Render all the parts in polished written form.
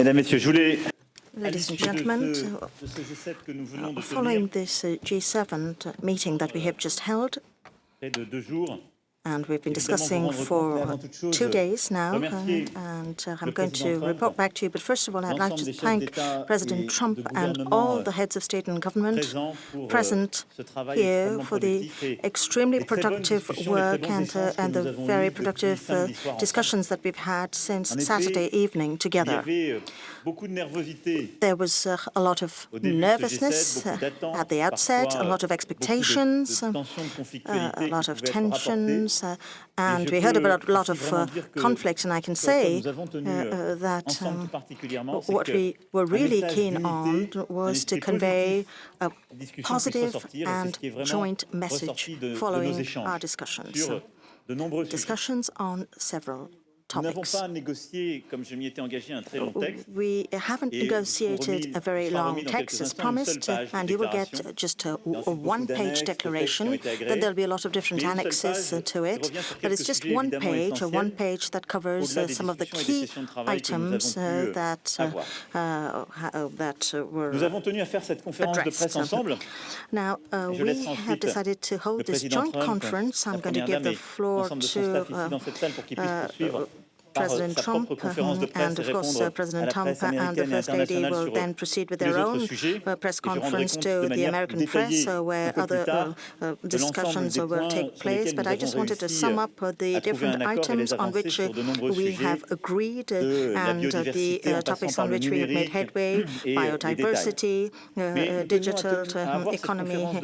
Mesdames, Messieurs, je voulais, Ladies and gentlemen, following this G7 meeting that we have just held, and we've been discussing for 2 days now, and I'm going to report back to you. But first of all, I'd like to thank President Trump and all the heads of state and government present here for the extremely productive work and the very productive discussions that we've had since Saturday evening together. There was a lot of nervousness at the outset, a lot of expectations, a lot of tensions, and we heard about a lot of conflict, and I can say that what we were really keen on was to convey a positive and joint message following our discussions. Discussions on several topics. We haven't negotiated a very long text as promised, and you will get just a one-page declaration. Then there'll be a lot of different annexes to it, but it's just one page that covers some of the key items that were addressed. Now, we have decided to hold this joint conference. I'm going to give the floor to President Trump, and of course President Trump and the First Lady will then proceed with their own press conference to the American press, where other discussions will take place. But I just wanted to sum up the different items on which we have agreed and the topics on which we have made headway: biodiversity, digital economy,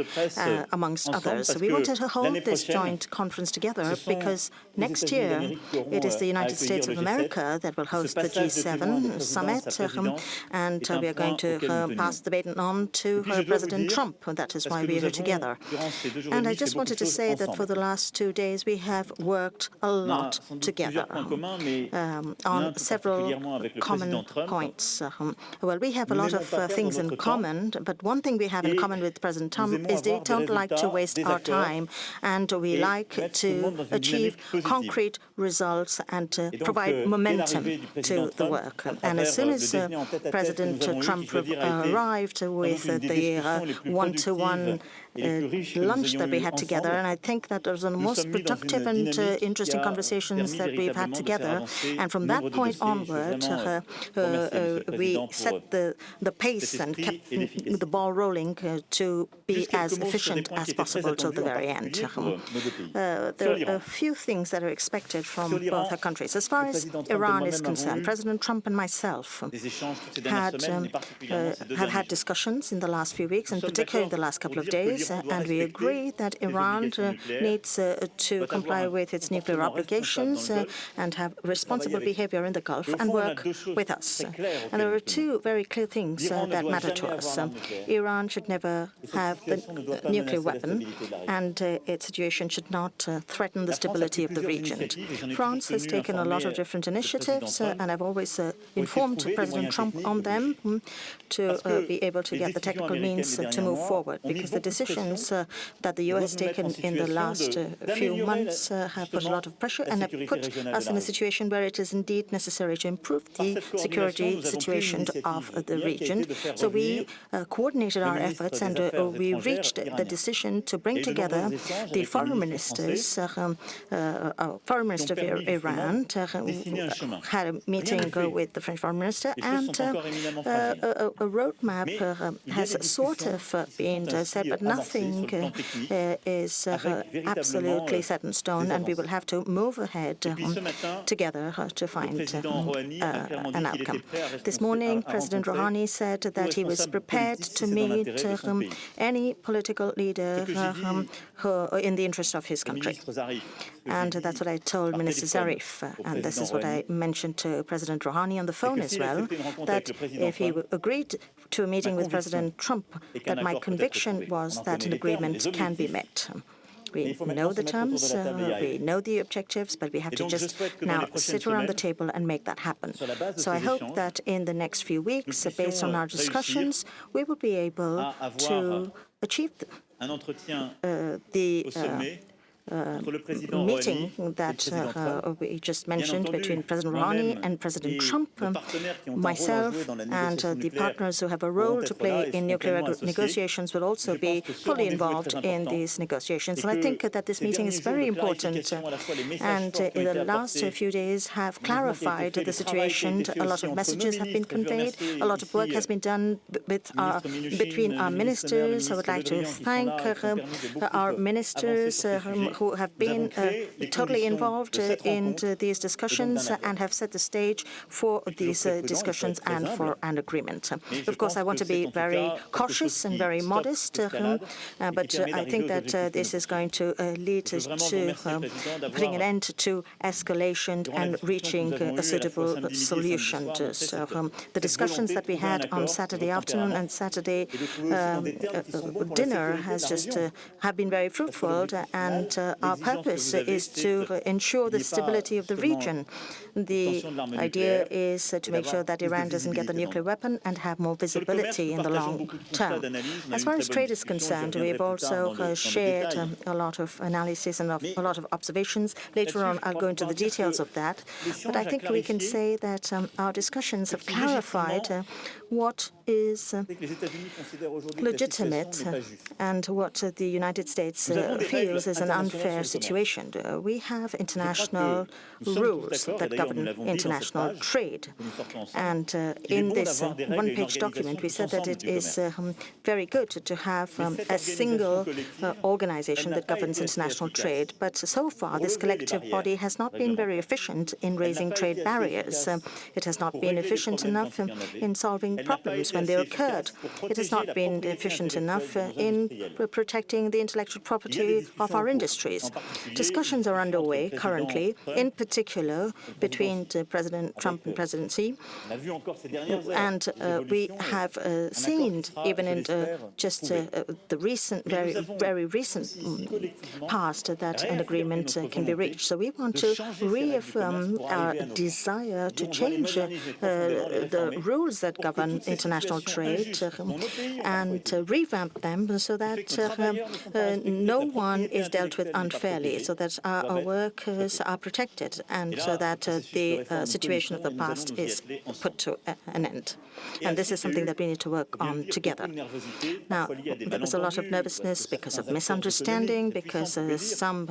amongst others. So we wanted to hold this joint conference together because next year it is the United States of America that will host the G7 summit, and we are going to pass the baton on to President Trump. That is why we are here together. And I just wanted to say that for the last 2 days we have worked a lot together on several common points. Well, we have a lot of things in common, but one thing we have in common with President Trump is they don't like to waste our time, and we like to achieve concrete results and to provide momentum to the work. And as soon as President Trump arrived with the one-to-one lunch that we had together, and I think that those are the most productive and interesting conversations that we've had together. And from that point onward, we set the pace and kept the ball rolling to be as efficient as possible till the very end. There are a few things that are expected from both our countries. As far as Iran is concerned, President Trump and myself have had discussions in the last few weeks, and particularly in the last couple of days, and we agree that Iran needs to comply with its nuclear obligations and have responsible behavior in the Gulf and work with us. And there are two very clear things that matter to us. Iran should never have the nuclear weapon, and its situation should not threaten the stability of the region. France has taken a lot of different initiatives, and I've always informed President Trump on them to be able to get the technical means to move forward, because the decisions that the U.S. taken in the last few months have put a lot of pressure and have put us in a situation where it is indeed necessary to improve the security situation of the region. So we coordinated our efforts, and we reached the decision to bring together the foreign ministers. Foreign Minister of Iran had a meeting with the French Foreign Minister, and a roadmap has sort of been set, but nothing is absolutely set in stone, and we will have to move ahead together to find an outcome. This morning, President Rouhani said that he was prepared to meet any political leader in the interest of his country. And that's what I told Minister Zarif, and this is what I mentioned to President Rouhani on the phone as well, that if he agreed to a meeting with President Trump, that my conviction was that an agreement can be met. We know the terms, we know the objectives, but we have to just now sit around the table and make that happen. So I hope that in the next few weeks, based on our discussions, we will be able to achieve the meeting that we just mentioned between President Rouhani and President Trump, myself and the partners who have a role to play in nuclear negotiations will also be fully involved in these negotiations. And I think that this meeting is very important and in the last few days have clarified the situation. A lot of messages have been conveyed. A lot of work has been done between our ministers. I would like to thank our ministers who have been totally involved in these discussions and have set the stage for these discussions and for an agreement. Of course, I want to be very cautious and very modest, but I think that this is going to lead to putting an end to escalation and reaching a suitable solution. So the discussions that we had on Saturday afternoon and Saturday dinner have been very fruitful, and our purpose is to ensure the stability of the region. The idea is to make sure that Iran doesn't get the nuclear weapon and have more visibility in the long term. As far as trade is concerned, we've also shared a lot of analysis and a lot of observations. Later on, I'll go into the details of that. But I think we can say that our discussions have clarified what is legitimate and what the United States feels is an unfair situation. We have international rules that govern international trade. And in this one-page document, we said that it is very good to have a single organization that governs international trade. But so far, this collective body has not been very efficient in raising trade barriers. It has not been efficient enough in solving problems when they occurred. It has not been efficient enough in protecting the intellectual property of our industries. Discussions are underway currently, in particular between President Trump and President Xi. And we have seen, even in just the recent, very recent past, that an agreement can be reached. So we want to reaffirm our desire to change the rules that govern international trade and revamp them so that no one is dealt with unfairly, so that our workers are protected and so that the situation of the past is put to an end. And this is something that we need to work on together. Now, there was a lot of nervousness because of misunderstanding, because some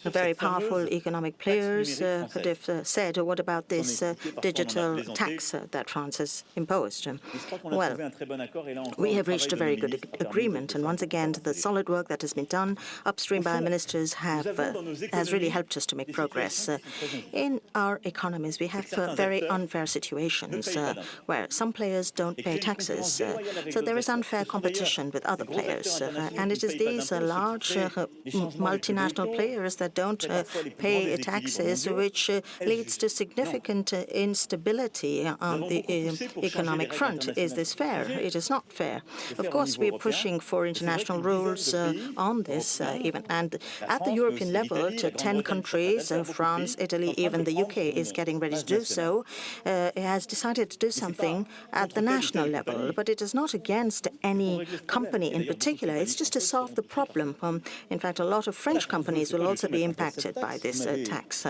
very powerful economic players could have said, what about this digital tax that France has imposed? Well, we have reached a very good agreement, and once again, the solid work that has been done upstream by our ministers has really helped us to make progress. In our economies, we have very unfair situations where some players don't pay taxes. So there is unfair competition with other players, and it is these large multinational players that don't pay taxes, which leads to significant instability on the economic front. Is this fair? It is not fair. Of course, we are pushing for international rules on this, even. And at the European level, 10 countries, France, Italy, even the UK is getting ready to do so, has decided to do something at the national level. But it is not against any company in particular. It's just to solve the problem. In fact, a lot of French companies will also be impacted by this tax.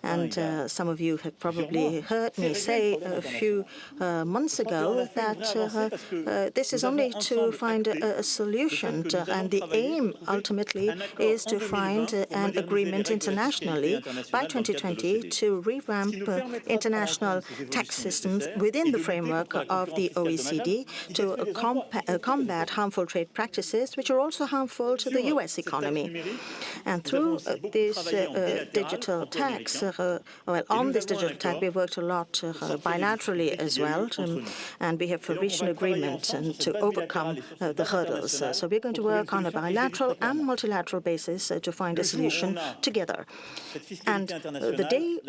And some of you have probably heard me say a few months ago that this is only to find a solution, and the aim ultimately is to find an agreement internationally by 2020 to revamp international tax systems within the framework of the OECD to combat harmful trade practices, which are also harmful to the US economy. And through this digital tax, on this digital tax, we've worked a lot bilaterally as well, and we have reached an agreement to overcome the hurdles. So we're going to work on a bilateral and multilateral basis to find a solution together. And the day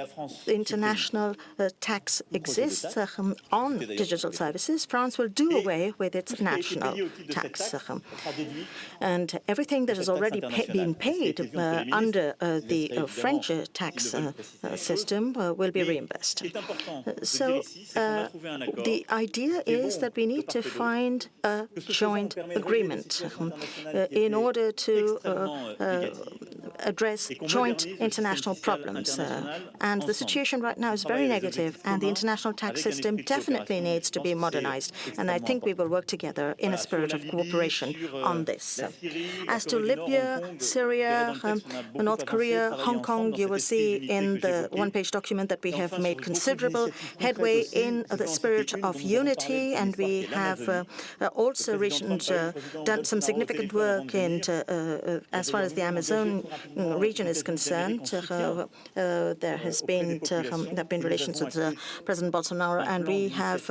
the international tax exists on digital services, France will do away with its national tax. And everything that has already been paid under the French tax system will be reimbursed. So the idea is that we need to find a joint agreement in order to address joint international problems. And the situation right now is very negative, and the international tax system definitely needs to be modernized. And I think we will work together in a spirit of cooperation on this. As to Libya, Syria, North Korea, Hong Kong, you will see in the one-page document that we have made considerable headway in the spirit of unity, and we have also done some significant work in, as far as the Amazon region is concerned. There have been relations with President Bolsonaro, and we have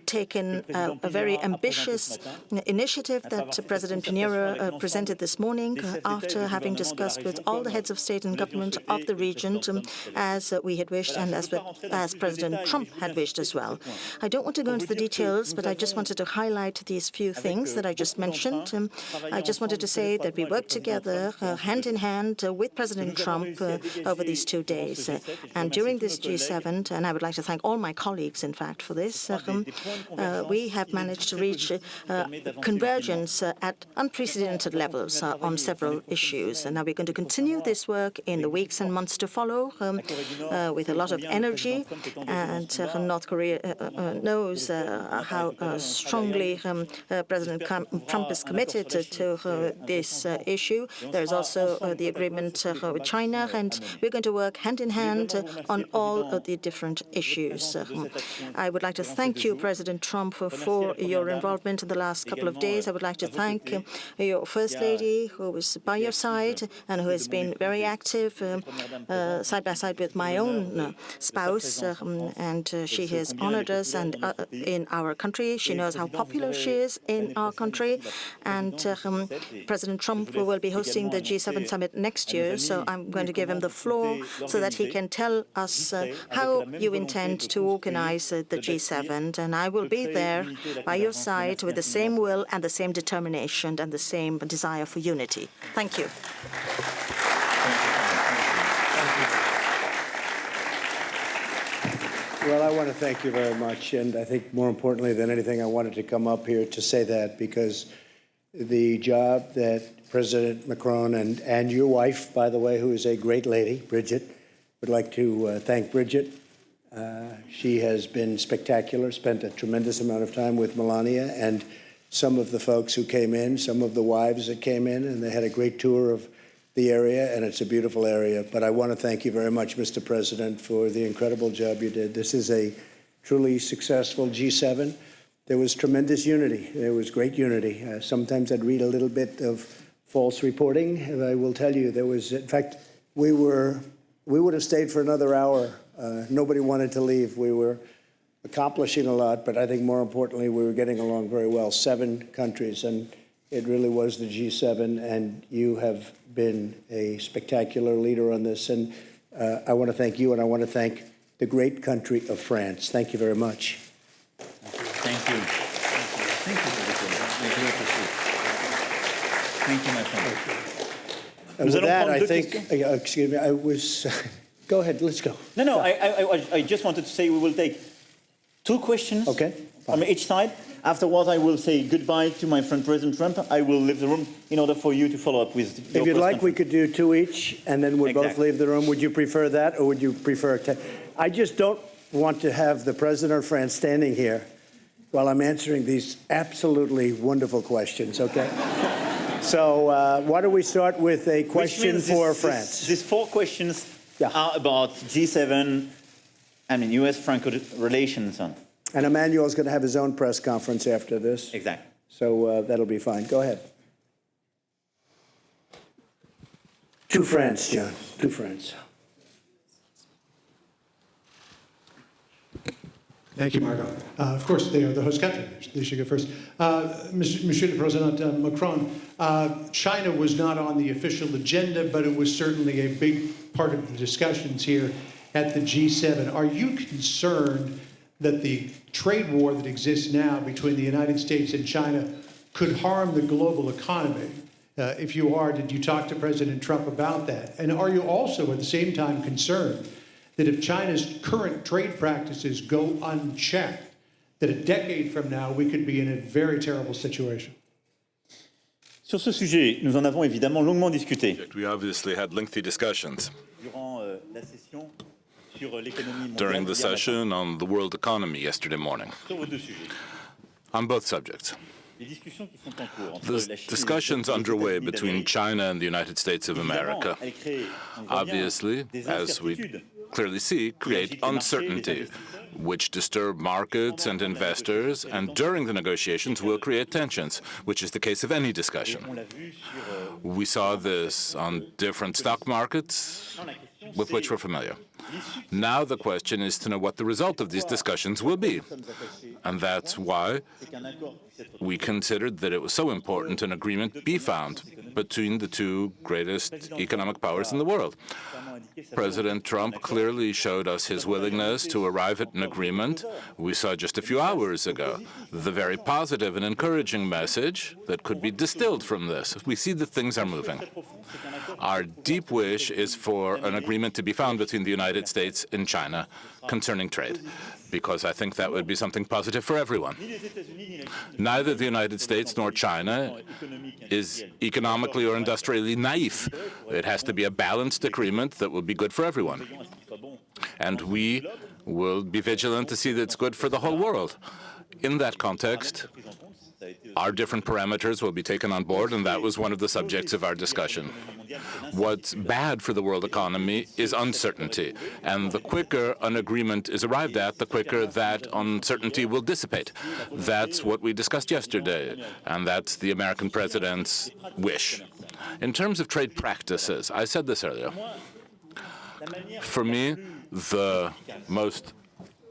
taken a very ambitious initiative that President Pinheiro presented this morning after having discussed with all the heads of state and government of the region, as we had wished and as President Trump had wished as well. I don't want to go into the details, but I just wanted to highlight these few things that I just mentioned. I just wanted to say that we worked together hand in hand with President Trump over these 2 days. And during this G7, and I would like to thank all my colleagues, in fact, for this, we have managed to reach convergence at unprecedented levels on several issues. And now we're going to continue this work in the weeks and months to follow with a lot of energy. And North Korea knows how strongly President Trump is committed to this issue. There's also the agreement with China, and we're going to work hand in hand on all of the different issues. I would like to thank you, President Trump, for your involvement in the last couple of days. I would like to thank your First Lady, who was by your side and who has been very active side by side with my own spouse, and she has honored us and in our country. She knows how popular she is in our country, and President Trump will be hosting the G7 summit next year, so I'm going to give him the floor so that he can tell us how you intend to organize the G7, and I will be there by your side with the same will and the same determination and the same desire for unity. Thank you. Well, I want to thank you very much, and I think more importantly than anything, I wanted to come up here to say that because the job that President Macron and your wife, by the way, who is a great lady, Bridget, would like to thank Bridget. She has been spectacular, spent a tremendous amount of time with Melania and some of the folks who came in, some of the wives that came in, and they had a great tour of the area, and it's a beautiful area. But I want to thank you very much, Mr. President, for the incredible job you did. This is a truly successful G7. There was tremendous unity. There was great unity. Sometimes I'd read a little bit of false reporting, and I will tell you there was, in fact, we would have stayed for another hour. Nobody wanted to leave. We were accomplishing a lot, but I think more importantly, we were getting along very well. 7 countries, and it really was the G7, and you have been a spectacular leader on this. And I want to thank you, and I want to thank the great country of France. Thank you very much. Thank you. Thank you for the Thank you, my friend. And with that, I think, excuse me, I was, go ahead, let's go. No, I just wanted to say we will take 2 questions from each side. Afterwards, I will say goodbye to my friend President Trump. I will leave the room in order for you to follow up with your If you'd like, we could do 2 each, and then we'll both leave the room. Would you prefer that, or would you prefer 10? I just don't want to have the President of France standing here while I'm answering these absolutely wonderful questions, okay? So why don't we start with a question for France? These 4 questions are about G7, US-Franco relations. And Emmanuel's going to have his own press conference after this. Exactly. So that'll be fine. Go ahead. To France, John. To France. Thank you, Margot. Of course, they are the host country. They should go first. Monsieur le Président Macron, China was not on the official agenda, but it was certainly a big part of the discussions here at the G7. Are you concerned that the trade war that exists now between the United States and China could harm the global economy? If you are, did you talk to President Trump about that? And are you also at the same time concerned that if China's current trade practices go unchecked, that a decade from now we could be in a very terrible situation? Sur ce sujet, nous en avons évidemment longuement discuté We obviously had lengthy discussions durant la session sur l'économie mondiale during the hier matin. session on the world economy yesterday morning, Sur vos deux sujets. on both subjects. Les discussions qui sont en cours entre The la Chine discussions et les underway États-Unis between d'Amérique, China and the United States of America, évidemment, elles créent, on le voit bien, obviously, des as we incertitudes clearly see, create uncertainty, which disturb markets and investors, and during the negotiations will create tensions, which is the case of any discussion. On l'a vu sur We saw this on different stock markets with which we're familiar. Now the question is to know what the result of these discussions will be. And that's why qu'un accord puisse être we considered that it was so important an agreement be found between the two greatest economic powers in the world. President Trump clearly showed us his willingness to arrive at an agreement. We saw just a few hours ago the very positive and encouraging message that could be distilled from this. We see that things are moving. Our deep wish is for an agreement to be found between the United States and China concerning trade, because I think that would be something positive for everyone. Neither the United States nor China is economically or industrially naive. It has to be a balanced agreement that will be good for everyone. And we will be vigilant to see that it's good for the whole world. In that context, our different parameters will be taken on board, and that was one of the subjects of our discussion. What's bad for the world economy is uncertainty, and the quicker an agreement is arrived at, the quicker that uncertainty will dissipate. That's what we discussed yesterday, and that's the American president's wish. In terms of trade practices, I said this earlier. For me, the most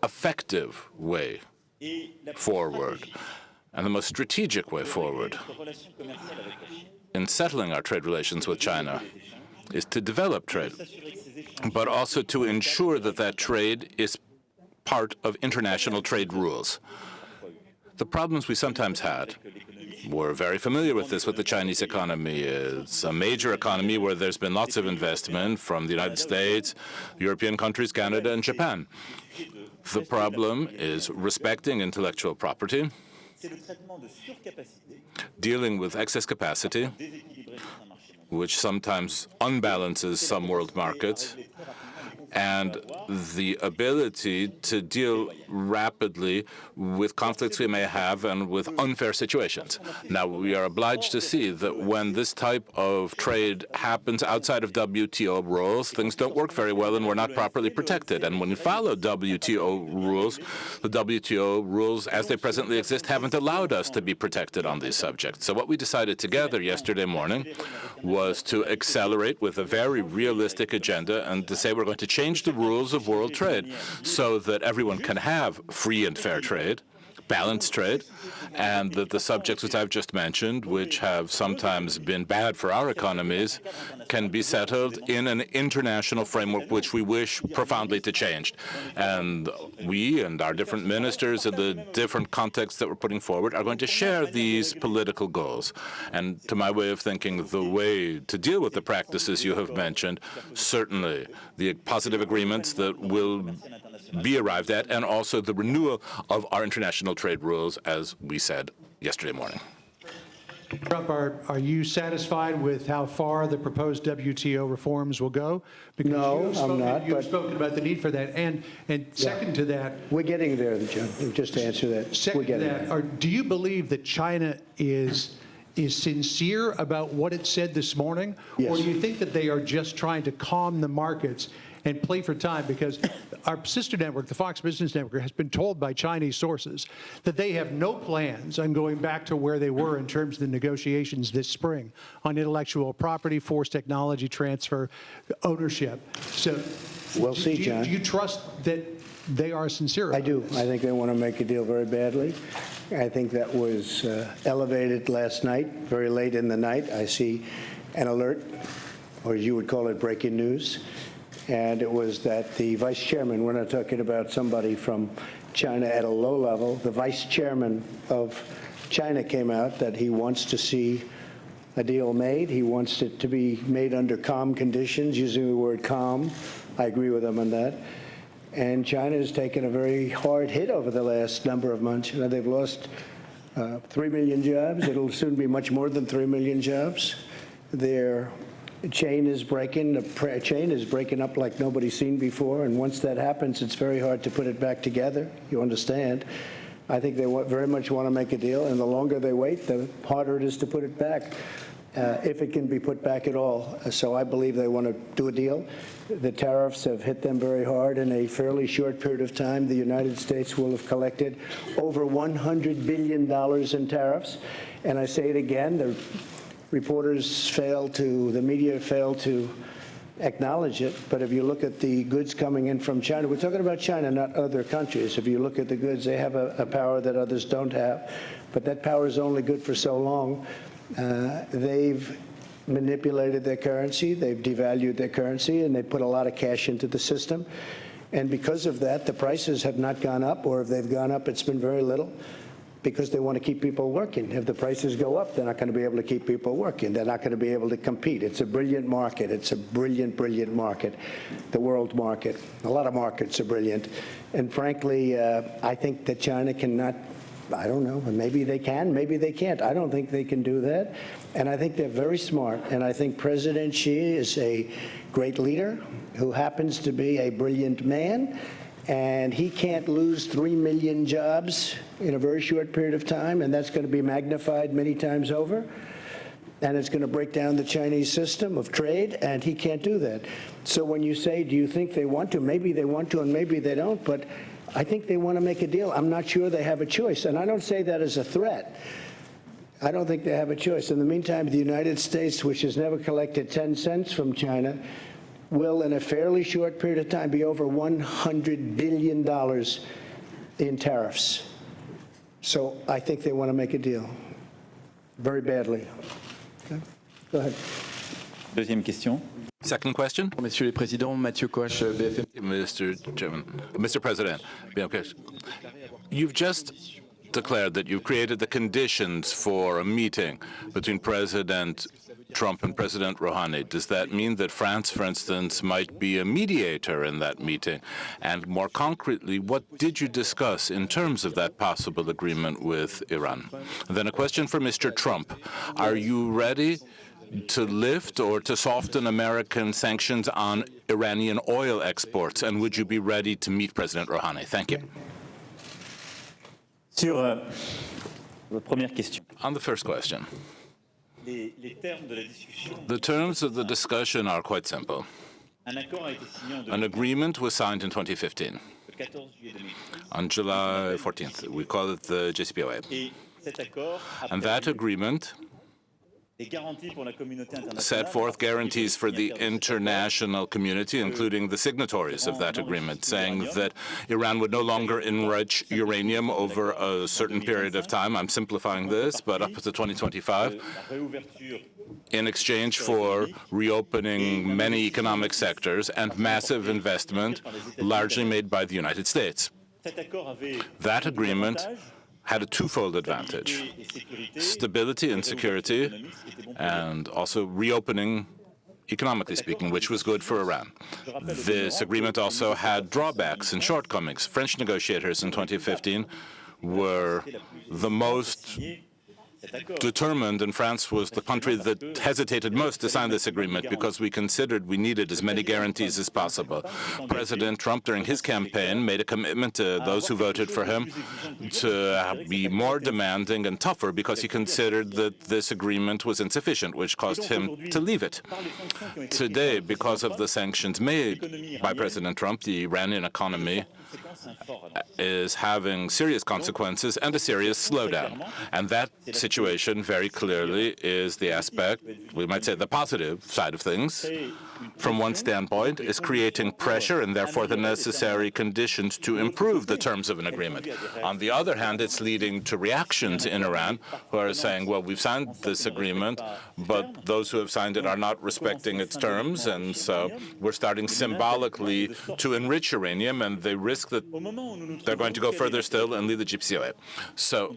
effective way forward and the most strategic way forward in settling our trade relations with China is to develop trade, but also to ensure that that trade is part of international trade rules. The problems we sometimes had, we're very familiar with this with the Chinese economy. It's a major economy where there's been lots of investment from the United States, European countries, Canada, and Japan. The problem is respecting intellectual property, dealing with excess capacity, which sometimes unbalances some world markets, and the ability to deal rapidly with conflicts we may have and with unfair situations. Now, we are obliged to see that when this type of trade happens outside of WTO rules, things don't work very well and we're not properly protected. And when we follow WTO rules, the WTO rules as they presently exist haven't allowed us to be protected on these subjects. So what we decided together yesterday morning was to accelerate with a very realistic agenda and to say we're going to change the rules of world trade so that everyone can have free and fair trade, balanced trade, and that the subjects which I've just mentioned, which have sometimes been bad for our economies, can be settled in an international framework which we wish profoundly to change. And we and our different ministers in the different contexts that we're putting forward are going to share these political goals. And to my way of thinking, the way to deal with the practices you have mentioned, certainly the positive agreements that will be arrived at, and also the renewal of our international trade rules, as we said yesterday morning. Trump, are you satisfied with how far the proposed WTO reforms will go? Because No, I'm not, You've but- spoken about the need for that. And second to that, We're getting there, John, just to answer that. We're second to getting that, there. do you believe that China is sincere about what it said this morning? Yes. Or do you think that they are just trying to calm the markets and play for time? Because our sister network, the Fox Business Network, has been told by Chinese sources that they have no plans on going back to where they were in terms of the negotiations this spring on intellectual property, forced technology transfer, ownership. So We'll see, John. Do you trust that they are sincere? I about do. this? I think they want to make a deal very badly. I think that was elevated last night, very late in the night. I see an alert, or you would call it breaking news, and it was that the vice chairman, we're not talking about somebody from China at a low level, the vice chairman of China came out that he wants to see a deal made. He wants it to be made under calm conditions, using the word calm. I agree with him on that. And China has taken a very hard hit over the last number of months. You know, they've lost 3 million jobs. It'll soon be much more than 3 million jobs. Their chain is breaking. The chain is breaking up like nobody's seen before. And once that happens, it's very hard to put it back together. You understand? I think they very much want to make a deal. And the longer they wait, the harder it is to put it back, if it can be put back at all. So I believe they want to do a deal. The tariffs have hit them very hard. In a fairly short period of time, the United States will have collected over $100 billion in tariffs. And I say it again, the media failed to acknowledge it. But if you look at the goods coming in from China, we're talking about China, not other countries. If you look at the goods, they have a power that others don't have. But that power is only good for so long. They've manipulated their currency, they've devalued their currency, and they put a lot of cash into the system. And because of that, the prices have not gone up, or if they've gone up, it's been very little, because they want to keep people working. If the prices go up, they're not going to be able to keep people working. They're not going to be able to compete. It's a brilliant market. It's a brilliant, brilliant market, the world market. A lot of markets are brilliant. And frankly, I think that China cannot, I don't know, maybe they can, maybe they can't. I don't think they can do that. And I think they're very smart. And I think President Xi is a great leader who happens to be a brilliant man. And he can't lose 3 million jobs in a very short period of time. And that's going to be magnified many times over. And it's going to break down the Chinese system of trade. And he can't do that. So when you say, do you think they want to? Maybe they want to and maybe they don't. But I think they want to make a deal. I'm not sure they have a choice. And I don't say that as a threat. I don't think they have a choice. In the meantime, the United States, which has never collected 10 cents from China, will, in a fairly short period of time, be over $100 billion in tariffs. So I think they want to make a deal very badly. Okay? Go ahead. Deuxième question. Second question. Messieurs les Présidents, Mathieu Koch, BFM. Mr. President, you've just declared that you've created the conditions for a meeting between President Trump and President Rouhani. Does that mean that France, for instance, might be a mediator in that meeting? And more concretely, what did you discuss in terms of that possible agreement with Iran? And then a question for Mr. Trump. Are you ready to lift or to soften American sanctions on Iranian oil exports? And would you be ready to meet President Rouhani? Thank you. Sur la première question. On the first question, the terms of the discussion are quite simple. An agreement was signed in 2015, on July 14th. We call it the JCPOA. And that agreement set forth guarantees for the international community, including the signatories of that agreement, saying that Iran would no longer enrich uranium over a certain period of time. I'm simplifying this, but up to 2025, in exchange for reopening many economic sectors and massive investment, largely made by the United States. That agreement had a twofold advantage: stability and security, and also reopening, economically speaking, which was good for Iran. This agreement also had drawbacks and shortcomings. French negotiators in 2015 were the most determined, and France was the country that hesitated most to sign this agreement because we considered we needed as many guarantees as possible. President Trump, during his campaign, made a commitment to those who voted for him to be more demanding and tougher because he considered that this agreement was insufficient, which caused him to leave it. Today, because of the sanctions made by President Trump, the Iranian economy is having serious consequences and a serious slowdown. And that situation very clearly is the aspect, we might say the positive side of things, from one standpoint, is creating pressure and therefore the necessary conditions to improve the terms of an agreement. On the other hand, it's leading to reactions in Iran who are saying, well, we've signed this agreement, but those who have signed it are not respecting its terms, and so we're starting symbolically to enrich uranium, and they risk that that they're going to go further still and leave the JCPOA. So,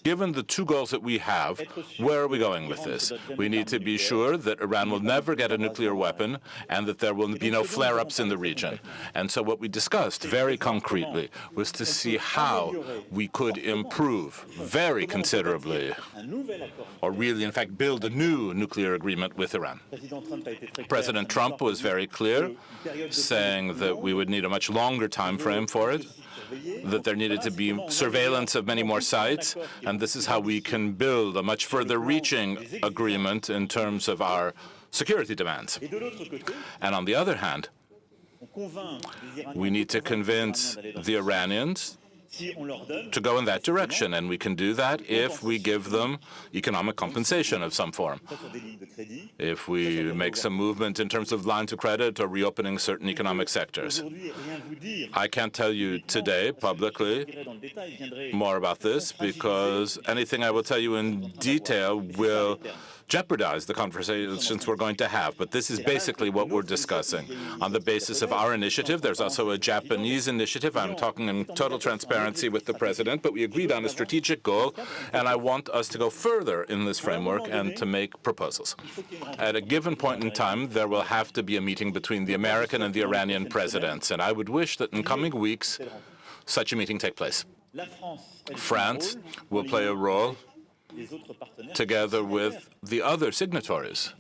given the two goals that we have, where are we going with this? We need to be sure that Iran will never get a nuclear weapon and that there will be no flare-ups in the region. And so what we discussed very concretely was to see how we could improve very considerably, or really, in fact, build a new nuclear agreement with Iran. President Trump was very clear, saying that we would need a much longer time frame for it, that there needed to be surveillance of many more sites, and this is how we can build a much further reaching agreement in terms of our security demands. And on the other hand, we need to convince the Iranians to go in that direction, and we can do that if we give them economic compensation of some form. If we make some movement in terms of lines of credit or reopening certain economic sectors. I can't tell you today publicly more about this because anything I will tell you in detail will jeopardize the conversations we're going to have. But this is basically what we're discussing. On the basis of our initiative, there's also a Japanese initiative. I'm talking in total transparency with the president, but we agreed on a strategic goal, and I want us to go further in this framework and to make proposals. At a given point in time, there will have to be a meeting between the American and the Iranian presidents, and I would wish that in coming weeks, such a meeting take place. France will play a role together with the other signatories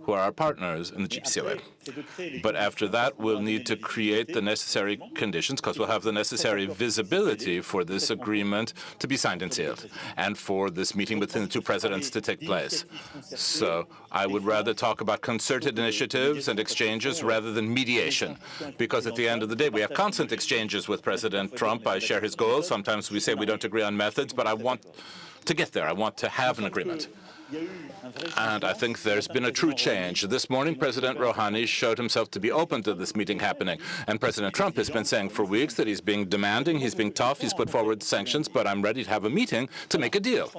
who are our partners in the JCPOA. But after that, we'll need to create the necessary conditions, because we'll have the necessary visibility for this agreement to be signed and sealed, and for this meeting between the two presidents to take place. So I would rather talk about concerted initiatives and exchanges rather than mediation, because at the end of the day, we have constant exchanges with President Trump. I share his goals. Sometimes we say we don't agree on methods, but I want to get there. I want to have an agreement. And I think there's been a true change. This morning, President Rouhani showed himself to be open to this meeting happening. And President Trump has been saying for weeks that he's being demanding, he's being tough, he's put forward sanctions, but I'm ready to have a meeting to make a deal.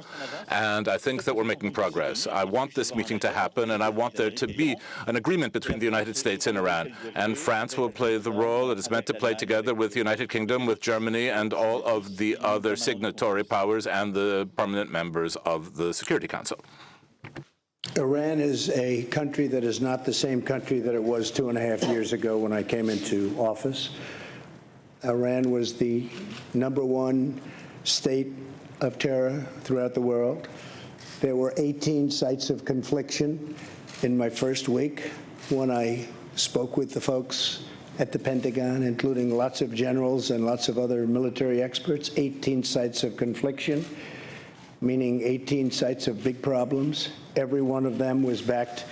And I think that we're making progress. I want this meeting to happen, and I want there to be an agreement between the United States and Iran. And France will play the role it is meant to play together with the United Kingdom, with Germany, and all of the other signatory powers and the permanent members of the Security Council. Iran is a country that is not the same country that it was 2.5 years ago when I came into office. Iran was the #1 state of terror throughout the world. There were 18 sites of confliction in my first week when I spoke with the folks at the Pentagon, including lots of generals and lots of other military experts. 18 sites of confliction, meaning 18 sites of big problems. Every one of them was backed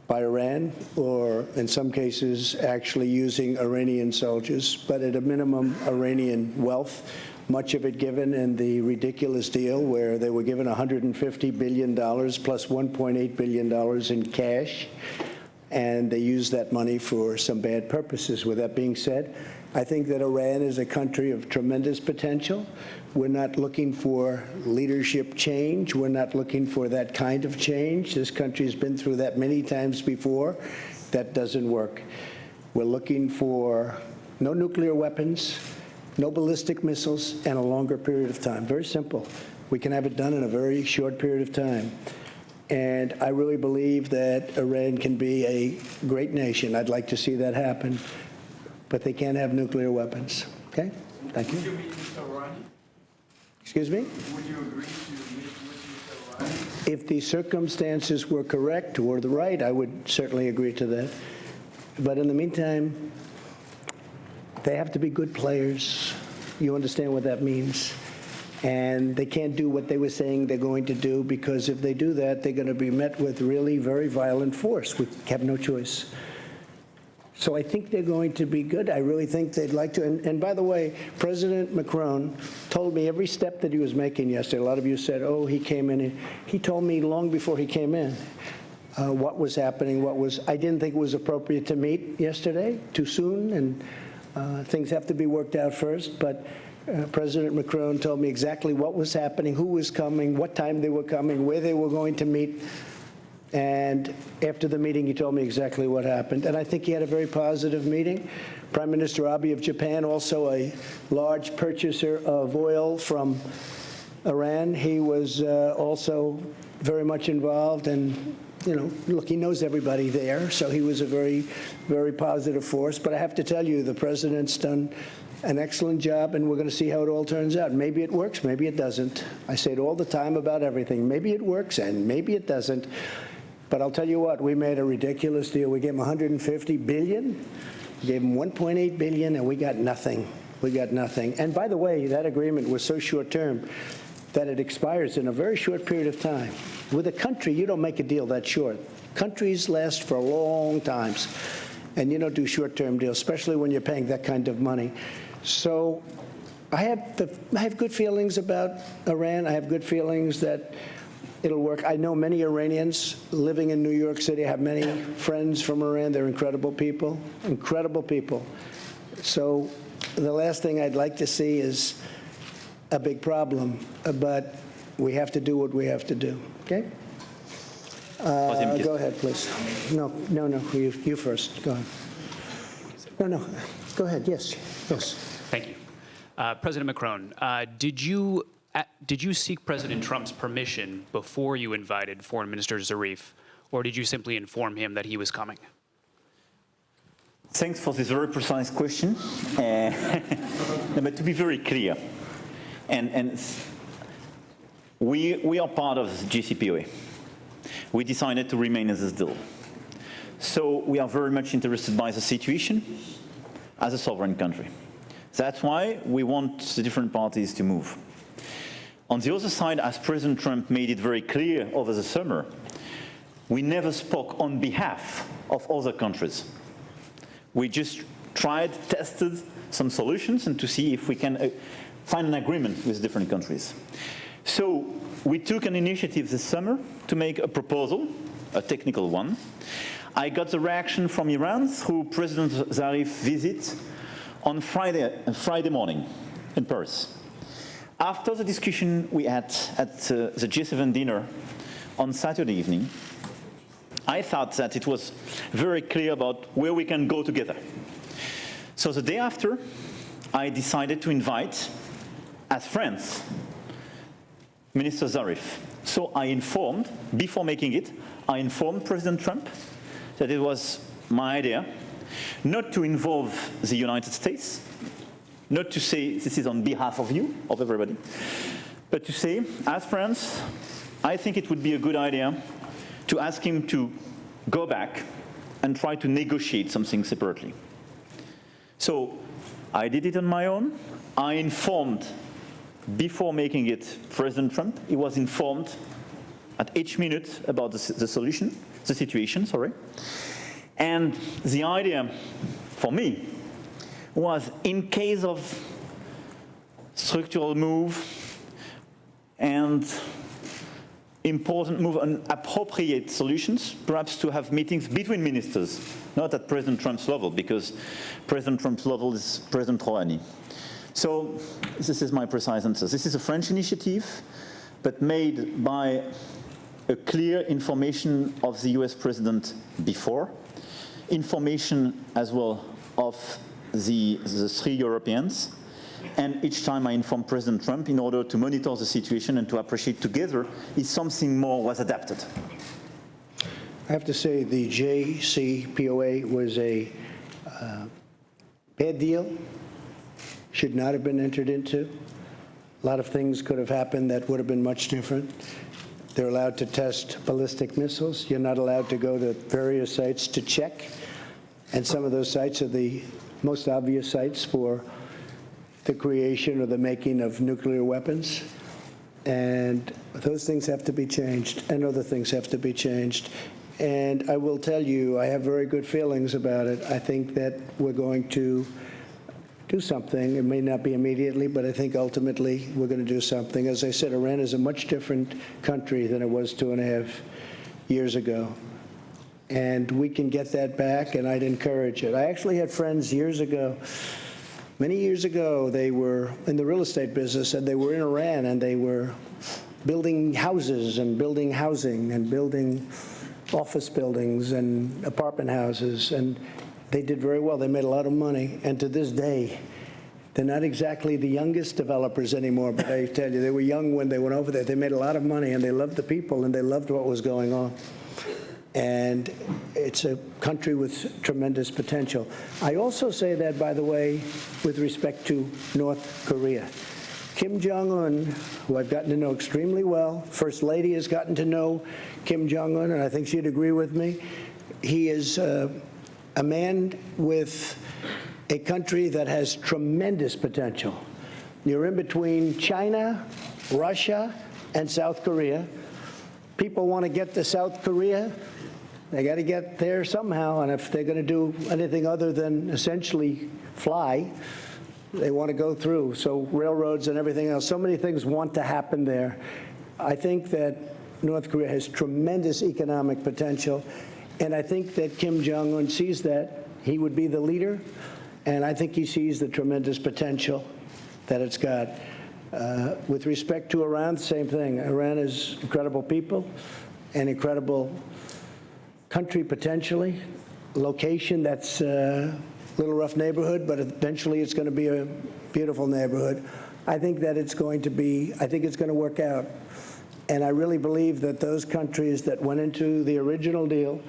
by Iran, or in some cases actually using Iranian soldiers, but at a minimum Iranian wealth, much of it given in the ridiculous deal where they were given $150 billion plus $1.8 billion in cash, and they used that money for some bad purposes. With that being said, I think that Iran is a country of tremendous potential. We're not looking for leadership change. We're not looking for that kind of change. This country has been through that many times before. That doesn't work. We're looking for no nuclear weapons, no ballistic missiles, and a longer period of time. Very simple. We can have it done in a very short period of time. And I really believe that Iran can be a great nation. I'd like to see that happen. But they can't have nuclear weapons. Okay? Thank you. Would you meet Mr. Rouhani? Excuse me? Would you agree to meet with Mr. Rouhani? If the circumstances were correct or the right, I would certainly agree to that. But in the meantime, they have to be good players. You understand what that means? And they can't do what they were saying they're going to do, because if they do that, they're going to be met with really very violent force. We have no choice. So I think they're going to be good. I really think they'd like to. And by the way, President Macron told me every step that he was making yesterday. A lot of you said, oh, he came in. He told me long before he came in what was happening, I didn't think it was appropriate to meet yesterday, too soon, and things have to be worked out first. But President Macron told me exactly what was happening, who was coming, what time they were coming, where they were going to meet. And after the meeting, he told me exactly what happened. And I think he had a very positive meeting. Prime Minister Abe of Japan, also a large purchaser of oil from Iran. He was also very much involved, and look, he knows everybody there, so he was a very, very positive force. But I have to tell you, the president's done an excellent job, and we're going to see how it all turns out. Maybe it works, maybe it doesn't. I say it all the time about everything. Maybe it works, and maybe it doesn't. But I'll tell you what, we made a ridiculous deal. We gave him $150 billion, we gave him $1.8 billion, and we got nothing. We got nothing. And by the way, that agreement was so short-term that it expires in a very short period of time. With a country, you don't make a deal that short. Countries last for long times, and you don't do short-term deals, especially when you're paying that kind of money. So I have good feelings about Iran. I have good feelings that it'll work. I know many Iranians living in New York City. I have many friends from Iran. They're incredible people, incredible people. So the last thing I'd like to see is a big problem, but we have to do what we have to do, okay? Go ahead, please. No, you first. Go ahead. No, go ahead. Yes. Thank you. President Macron, did you seek President Trump's permission before you invited Foreign Minister Zarif, or did you simply inform him that he was coming? Thanks for this very precise question. But to be very clear, and we are part of the JCPOA. We decided to remain in this deal. So we are very much interested by the situation as a sovereign country. That's why we want the different parties to move. On the other side, as President Trump made it very clear over the summer, we never spoke on behalf of other countries. We just tested some solutions and to see if we can find an agreement with different countries. So we took an initiative this summer to make a proposal, a technical one. I got the reaction from Iran through President Zarif's visit on Friday morning in Paris. After the discussion we had at the G7 dinner on Saturday evening, I thought that it was very clear about where we can go together. So the day after, I decided to invite, as friends, Minister Zarif. So I informed, before making it, I informed President Trump that it was my idea not to involve the United States, not to say this is on behalf of you, of everybody, but to say, as friends, I think it would be a good idea to ask him to go back and try to negotiate something separately. So I did it on my own. I informed, before making it, President Trump. He was informed at each minute about the situation. And the idea for me was, in case of structural move and important move and appropriate solutions, perhaps to have meetings between ministers, not at President Trump's level, because President Trump's level is President Rouhani. So this is my precise answer. This is a French initiative, but made by a clear information of the US president before, information as well of the three Europeans, and each time I informed President Trump in order to monitor the situation and to appreciate together if something more was adapted. I have to say the JCPOA was a bad deal, should not have been entered into. A lot of things could have happened that would have been much different. They're allowed to test ballistic missiles. You're not allowed to go to various sites to check. And some of those sites are the most obvious sites for the creation or the making of nuclear weapons. And those things have to be changed, and other things have to be changed. And I will tell you, I have very good feelings about it. I think that we're going to do something. It may not be immediately, but I think ultimately we're going to do something. As I said, Iran is a much different country than it was 2.5 years ago. And we can get that back, and I'd encourage it. I actually had friends years ago, many years ago, they were in the real estate business, and they were in Iran, and they were building houses and building housing and building office buildings and apartment houses. And they did very well. They made a lot of money. And to this day, they're not exactly the youngest developers anymore, but I tell you, they were young when they went over there. They made a lot of money, and they loved the people, and they loved what was going on. And it's a country with tremendous potential. I also say that, by the way, with respect to North Korea. Kim Jong-un, who I've gotten to know extremely well, First Lady has gotten to know Kim Jong-un, and I think she'd agree with me. He is a man with a country that has tremendous potential. You're in between China, Russia, and South Korea. People want to get to South Korea. They got to get there somehow, and if they're going to do anything other than essentially fly, they want to go through. So railroads and everything else, so many things want to happen there. I think that North Korea has tremendous economic potential, and I think that Kim Jong-un sees that. He would be the leader, and I think he sees the tremendous potential that it's got. With respect to Iran, same thing. Iran is incredible people, an incredible country potentially, location that's a little rough neighborhood, but eventually it's going to be a beautiful neighborhood. I think that it's going to work out. And I really believe that those countries that went into the original deal,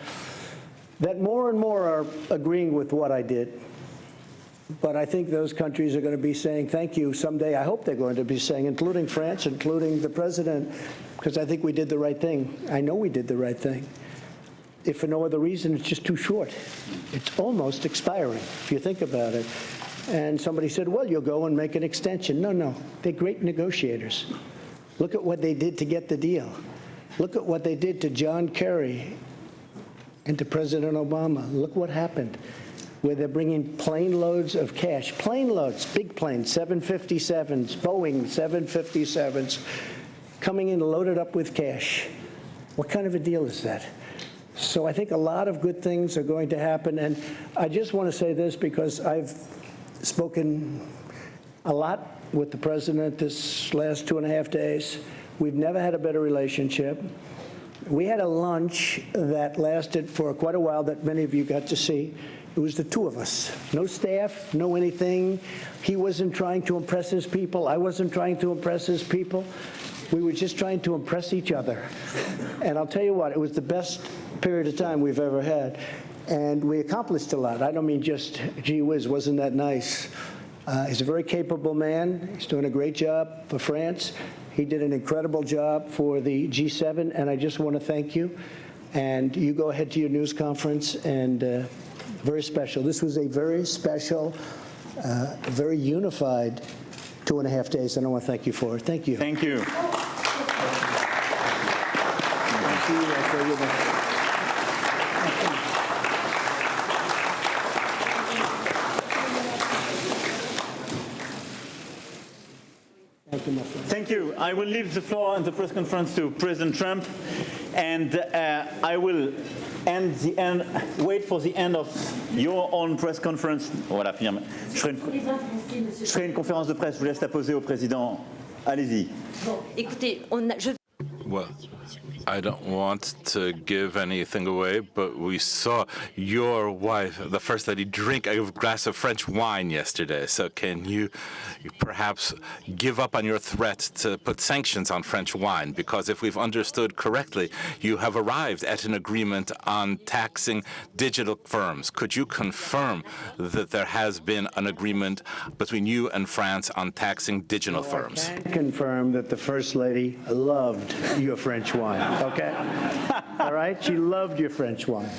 that more and more are agreeing with what I did. But I think those countries are going to be saying thank you someday. I hope they're going to be saying, including France, including the president, because I think we did the right thing. I know we did the right thing. If for no other reason, it's just too short. It's almost expiring, if you think about it. And somebody said, well, you'll go and make an extension. No, they're great negotiators. Look at what they did to get the deal. Look at what they did to John Kerry and to President Obama. Look what happened, where they're bringing plane loads of cash, plane loads, big planes, 757s, Boeing 757s, coming in loaded up with cash. What kind of a deal is that? So I think a lot of good things are going to happen. And I just want to say this because I've spoken a lot with the president this last 2.5 days. We've never had a better relationship. We had a lunch that lasted for quite a while that many of you got to see. It was the two of us. No staff, no anything. He wasn't trying to impress his people. I wasn't trying to impress his people. We were just trying to impress each other. And I'll tell you what, it was the best period of time we've ever had. And we accomplished a lot. I don't mean just, gee whiz, wasn't that nice? He's a very capable man. He's doing a great job for France. He did an incredible job for the G7, and I just want to thank you. And you go ahead to your news conference, and very special. This was a very special, very unified 2.5 days, and I want to thank you for it. Thank you. Thank you. Thank you, my friend. Thank you. I will leave the floor and the press conference to President Trump, and I will wait for the end of your own press conference. Voilà, finalement. Je ferai une conférence de presse. Je vous laisse la poser au président. Allez-y. Well, I don't want to give anything away, but we saw your wife, the First Lady, drink a glass of French wine yesterday. So can you perhaps give up on your threat to put sanctions on French wine? Because if we've understood correctly, you have arrived at an agreement on taxing digital firms. Could you confirm that there has been an agreement between you and France on taxing digital firms? I can confirm that the First Lady loved your French wine. Okay? All right? She loved your French wine.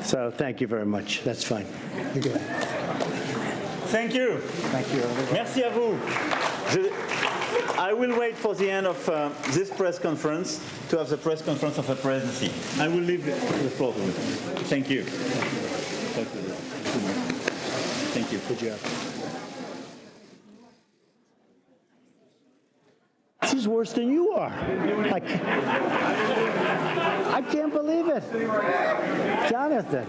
So thank you very much. That's fine. You're good. Thank you. Thank you. Merci à vous. I will wait for the end of this press conference to have the press conference of the presidency. I will leave the floor to you. Thank you. Thank you. Good job. This is worse than you are. I can't believe it. Jonathan.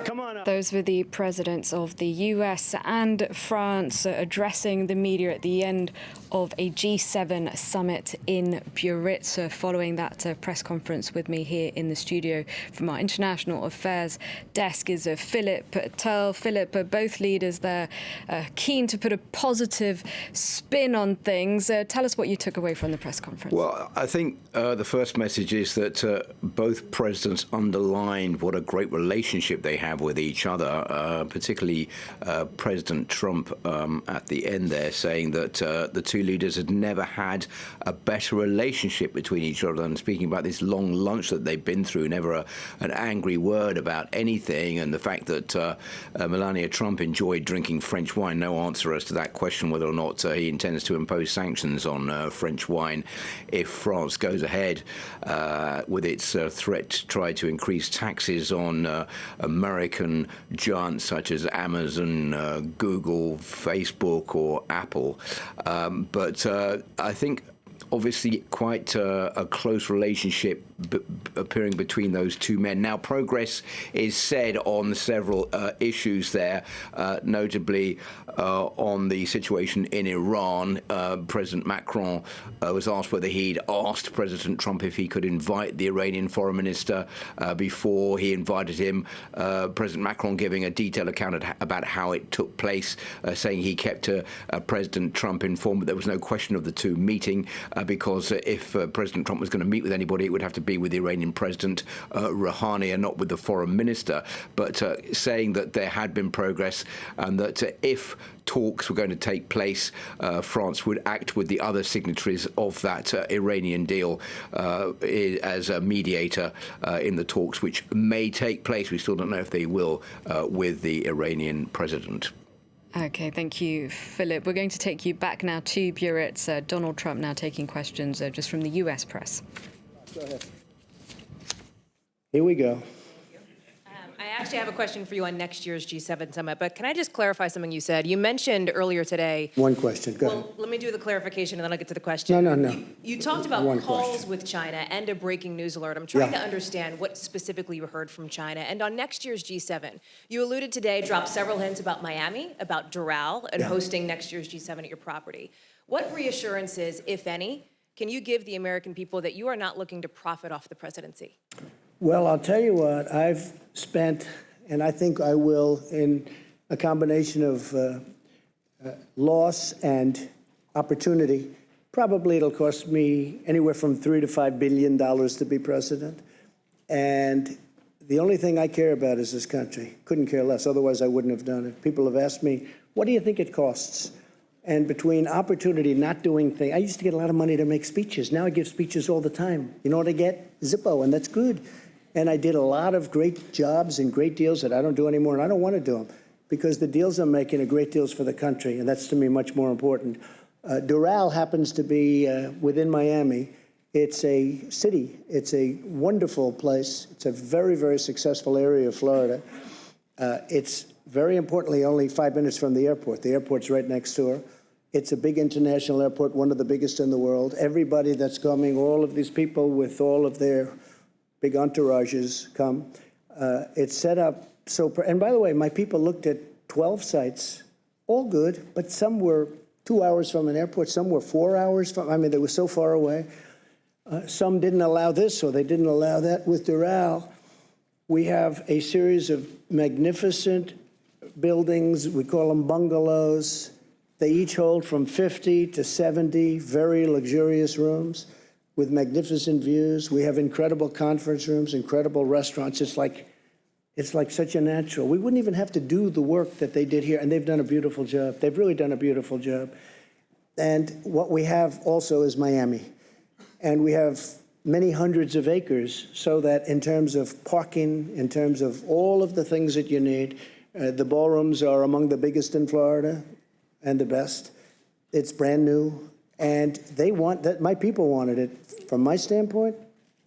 Come on up. Those were the presidents of the US and France addressing the media at the end of a G7 summit in Biarritz. Following that press conference, with me here in the studio from our international affairs desk is Philip Tell. Philip, both leaders there keen to put a positive spin on things. Tell us what you took away from the press conference. Well, I think the first message is that both presidents underlined what a great relationship they have with each other, particularly President Trump at the end there, saying that the two leaders had never had a better relationship between each other, and speaking about this long lunch that they've been through, never an angry word about anything, and the fact that Melania Trump enjoyed drinking French wine. No answer as to that question, whether or not he intends to impose sanctions on French wine if France goes ahead with its threat to try to increase taxes on American giants such as Amazon, Google, Facebook, or Apple. But I think obviously quite a close relationship appearing between those two men. Now, progress is said on several issues there, notably on the situation in Iran. President Macron was asked whether he'd asked President Trump if he could invite the Iranian foreign minister before he invited him. President Macron giving a detailed account about how it took place, saying he kept President Trump informed, but there was no question of the two meeting because if President Trump was going to meet with anybody, it would have to be with the Iranian President Rouhani and not with the foreign minister, but saying that there had been progress and that if talks were going to take place, France would act with the other signatories of that Iranian deal as a mediator in the talks, which may take place. We still don't know if they will with the Iranian president. Okay, thank you, Philip. We're going to take you back now to Biarritz. Donald Trump now taking questions just from the US press. Go ahead. Here we go. I actually have a question for you on next year's G7 summit, but can I just clarify something you said? You mentioned earlier today. One question. Go ahead. Well, let me do the clarification and then I'll get to the question. No. You talked about One calls question. with China and a breaking news alert. I'm trying Yeah. to understand what specifically you heard from China. And on next year's G7, you alluded today, dropped several hints about Miami, about Doral, and hosting next year's G7 at your property. What reassurances, if any, can you give the American people that you are not looking to profit off the presidency? Well, I'll tell you what, I've spent, and I think I will, in a combination of loss and opportunity. Probably it'll cost me anywhere from $3 to $5 billion to be president. And the only thing I care about is this country. Couldn't care less, otherwise I wouldn't have done it. People have asked me, what do you think it costs? And between opportunity, not doing things, I used to get a lot of money to make speeches. Now I give speeches all the time. You know what I get? Zippo, and that's good. And I did a lot of great jobs and great deals that I don't do anymore, and I don't want to do them because the deals I'm making are great deals for the country, and that's to me much more important. Doral happens to be within Miami. It's a city. It's a wonderful place. It's a very, very successful area of Florida. It's very importantly only 5 minutes from the airport. The airport's right next door. It's a big international airport, one of the biggest in the world. Everybody that's coming, all of these people with all of their big entourages come. It's set up so, and by the way, my people looked at 12 sites, all good, but some were 2 hours from an airport, some were 4 hours from, I mean, they were so far away. Some didn't allow this or they didn't allow that. With Doral, we have a series of magnificent buildings. We call them bungalows. They each hold from 50 to 70 very luxurious rooms with magnificent views. We have incredible conference rooms, incredible restaurants. It's like such a natural. We wouldn't even have to do the work that they did here, and they've done a beautiful job. They've really done a beautiful job. And what we have also is Miami. And we have many hundreds of acres so that in terms of parking, in terms of all of the things that you need, the ballrooms are among the biggest in Florida and the best. It's brand new. And they want that. My people wanted it. From my standpoint,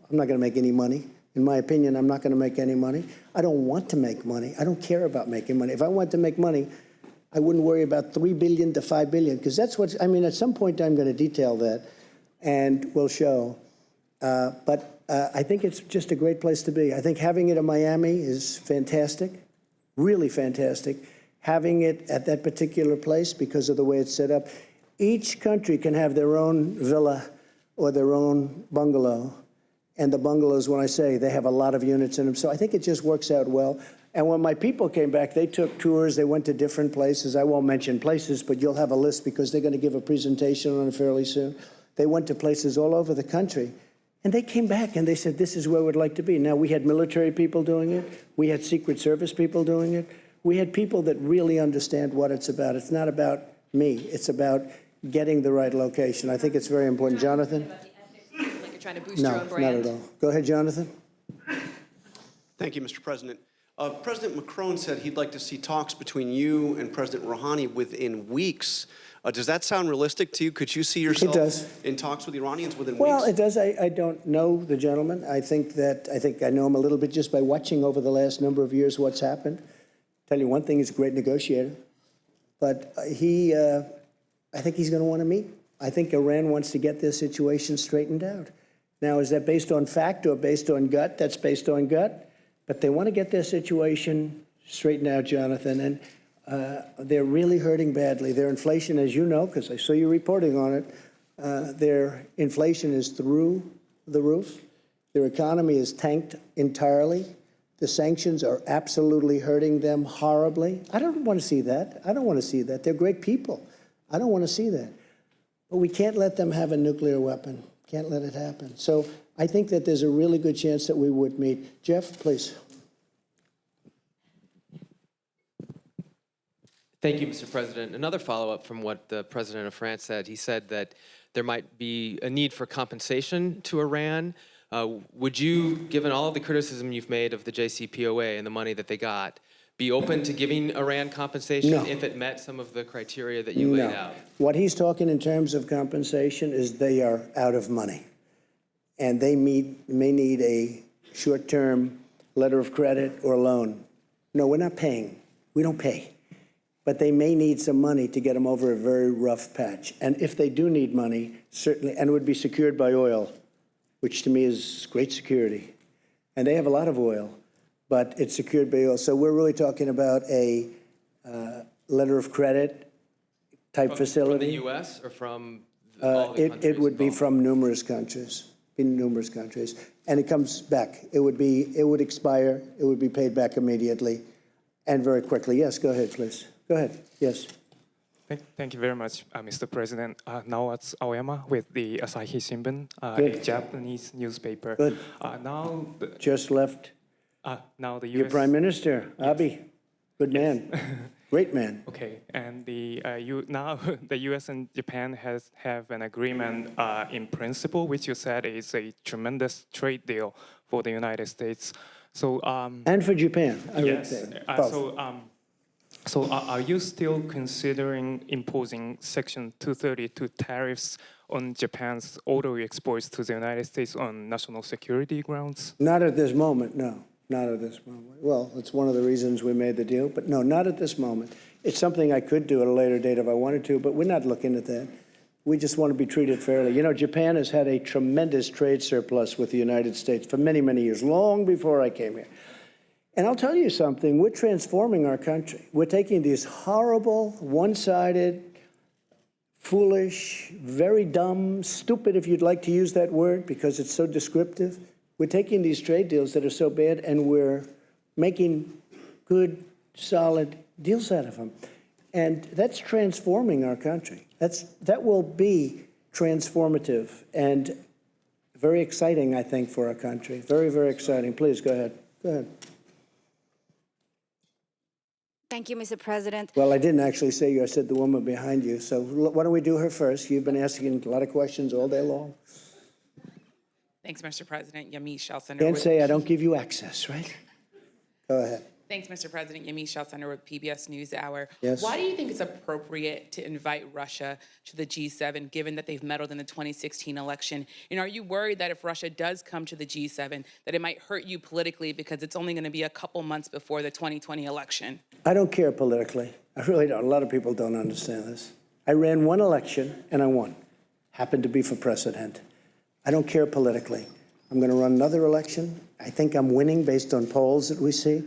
I'm not going to make any money. In my opinion, I'm not going to make any money. I don't want to make money. I don't care about making money. If I wanted to make money, I wouldn't worry about $3 billion to $5 billion, because that's what, I mean, at some point I'm going to detail that and we'll show. But I think it's just a great place to be. I think having it in Miami is fantastic. really fantastic. Having it at that particular place because of the way it's set up. Each country can have their own villa or their own bungalow. And the bungalows, when I say, they have a lot of units in them. So I think it just works out well. And when my people came back, they took tours. They went to different places. I won't mention places, but you'll have a list because they're going to give a presentation on it fairly soon. They went to places all over the country. And they came back and they said, this is where we'd like to be. Now, we had military people doing it. We had Secret Service people doing it. We had people that really understand what it's about. It's not about me. It's about getting the right location. I think it's very important. Jonathan? Like you're trying to boost your own brand? Not at all. Go ahead, Jonathan. Thank you, Mr. President. President Macron said he'd like to see talks between you and President Rouhani within weeks. Does that sound realistic to you? Could you see yourself in talks with the Iranians within weeks? Well, it does. I don't know the gentleman. I think I know him a little bit just by watching over the last number of years what's happened. Tell you one thing, he's a great negotiator. But I think he's going to want to meet. I think Iran wants to get their situation straightened out. Now, is that based on fact or based on gut? That's based on gut. But they want to get their situation straightened out, Jonathan, and they're really hurting badly. Their inflation, as you know, because I saw you reporting on it, their inflation is through the roof. Their economy is tanked entirely. The sanctions are absolutely hurting them horribly. I don't want to see that. I don't want to see that. They're great people. I don't want to see that. But we can't let them have a nuclear weapon. Can't let it happen. So I think that there's a really good chance that we would meet. Jeff, please. Thank you, Mr. President. Another follow-up from what the President of France said. He said that there might be a need for compensation to Iran. Would you, given all of the criticism you've made of the JCPOA and the money that they got, be open to giving Iran compensation if it met some of the criteria that you laid out? What he's talking in terms of compensation is they are out of money. And they may need a short-term letter of credit or loan. No, we're not paying. We don't pay. But they may need some money to get them over a very rough patch. And if they do need money, certainly, and it would be secured by oil, which to me is great security. And they have a lot of oil, but it's secured by oil. So we're really talking about a letter of credit type facility. From the U.S. or from all the countries It would be involved? from numerous countries. In numerous countries, and it comes back. It would expire. It would be paid back immediately, and very quickly. Yes, go ahead, please. Go ahead. Yes. Thank you very much, Mr. President. Now it's Aoyama with the Asahi Shimbun, a Japanese newspaper. Good. Now just left. Now the U.S. Your Prime Minister, Abe. Good man. Great man. Okay, and now the U.S. and Japan have an agreement in principle, which you said is a tremendous trade deal for the United States. So and for Japan, I would yes. say. So are you still considering imposing Section 232 tariffs on Japan's auto exports to the United States on national security grounds? Not at this moment, no. Not at this moment. Well, it's one of the reasons we made the deal, but no, not at this moment. It's something I could do at a later date if I wanted to, but we're not looking at that. We just want to be treated fairly. You know, Japan has had a tremendous trade surplus with the United States for many, many years, long before I came here. And I'll tell you something, we're transforming our country. We're taking these horrible, one-sided, foolish, very dumb, stupid, if you'd like to use that word, because it's so descriptive. We're taking these trade deals that are so bad, and we're making good, solid deals out of them. And that's transforming our country. That will be transformative and very exciting, I think, for our country. Very, very exciting. Please, go ahead. Go ahead. Thank you, Mr. President. Well, I didn't actually say you. I said the woman behind you. So why don't we do her first? You've been asking a lot of questions all day long. Thanks, Mr. President. Yamiche Shelcender. Can't say I don't give you access, right? Go ahead. Thanks, Mr. President. Yamiche Shelcender with PBS NewsHour. Yes. Why do you think it's appropriate to invite Russia to the G7, given that they've meddled in the 2016 election? And are you worried that if Russia does come to the G7, that it might hurt you politically because it's only going to be a couple months before the 2020 election? I don't care politically. I really don't. A lot of people don't understand this. I ran one election and I won. Happened to be for president. I don't care politically. I'm going to run another election. I think I'm winning based on polls that we see.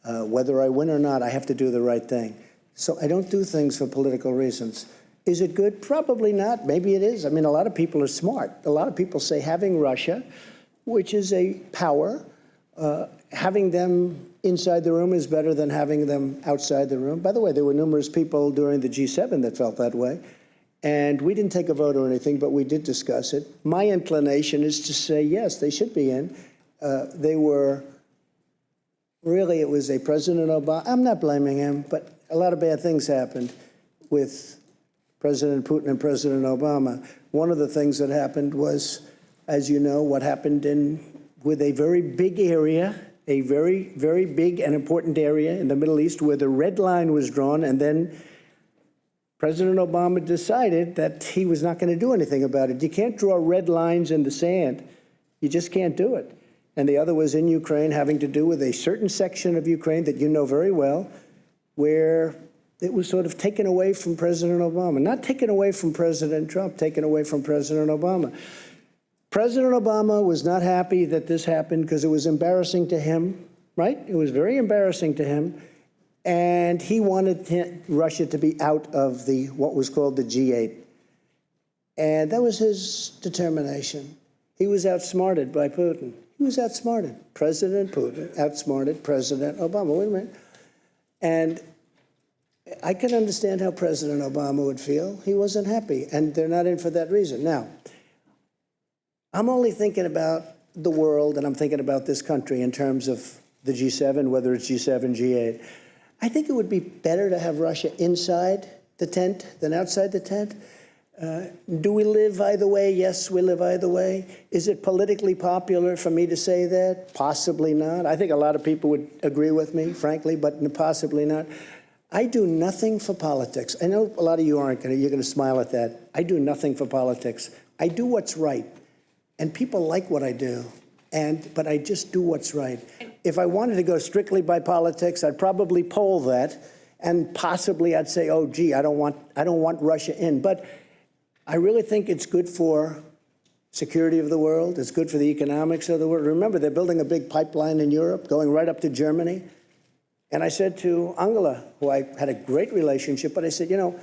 Whether I win or not, I have to do the right thing. So I don't do things for political reasons. Is it good? Probably not. Maybe it is. I mean, a lot of people are smart. A lot of people say having Russia, which is a power, having them inside the room is better than having them outside the room. By the way, there were numerous people during the G7 that felt that way. And we didn't take a vote or anything, but we did discuss it. My inclination is to say, yes, they should be in. They were, really, it was a President Obama. I'm not blaming him, but a lot of bad things happened with President Putin and President Obama. One of the things that happened was, as you know, what happened with a very big area, a very, very big and important area in the Middle East where the red line was drawn, and then President Obama decided that he was not going to do anything about it. You can't draw red lines in the sand. You just can't do it. And the other was in Ukraine, having to do with a certain section of Ukraine that you know very well, where it was sort of taken away from President Obama. Not taken away from President Trump, taken away from President Obama. President Obama was not happy that this happened because it was embarrassing to him, right? It was very embarrassing to him. And he wanted Russia to be out of what was called the G8. And that was his determination. He was outsmarted by Putin. He was outsmarted. President Putin outsmarted President Obama. Wait a minute. And I can understand how President Obama would feel. He wasn't happy, and they're not in for that reason. Now, I'm only thinking about the world, and I'm thinking about this country in terms of the G7, whether it's G7, G8. I think it would be better to have Russia inside the tent than outside the tent. Do we live either way? Yes, we live either way. Is it politically popular for me to say that? Possibly not. I think a lot of people would agree with me, frankly, but possibly not. I do nothing for politics. I know a lot of you aren't going to, you're going to smile at that. I do nothing for politics. I do what's right. And people like what I do. But I just do what's right. If I wanted to go strictly by politics, I'd probably poll that, and possibly I'd say, oh, gee, I don't want Russia in. But I really think it's good for security of the world. It's good for the economics of the world. Remember, they're building a big pipeline in Europe, going right up to Germany. And I said to Angela, who I had a great relationship, but I said, you know,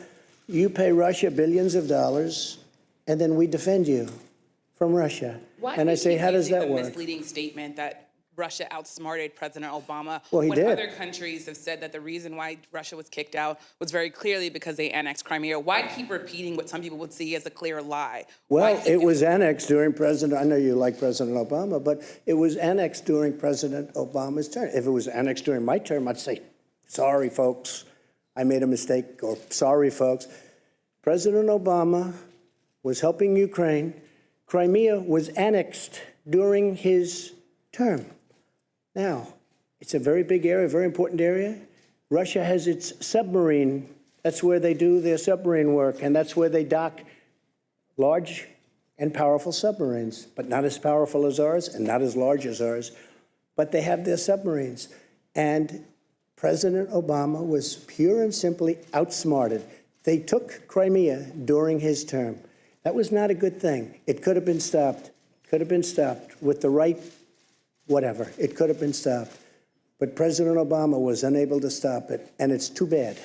you pay Russia billions of dollars, and then we defend you from Russia. And I say, how does that work? Misleading statement that Russia outsmarted President Obama. Well, he when did. Other countries have said that the reason why Russia was kicked out was very clearly because they annexed Crimea. Why keep repeating what some people would see as a clear lie? Well, it was annexed during President, I know you like President Obama, but it was annexed during President Obama's term. If it was annexed during my term, I'd say, sorry, folks, I made a mistake, or sorry, folks. President Obama was helping Ukraine. Crimea was annexed during his term. Now, it's a very big area, very important area. Russia has its submarine. That's where they do their submarine work, and that's where they dock large and powerful submarines, but not as powerful as ours and not as large as ours. But they have their submarines. And President Obama was pure and simply outsmarted. They took Crimea during his term. That was not a good thing. It could have been stopped. Could have been stopped with the right whatever. It could have been stopped. But President Obama was unable to stop it, and it's too bad.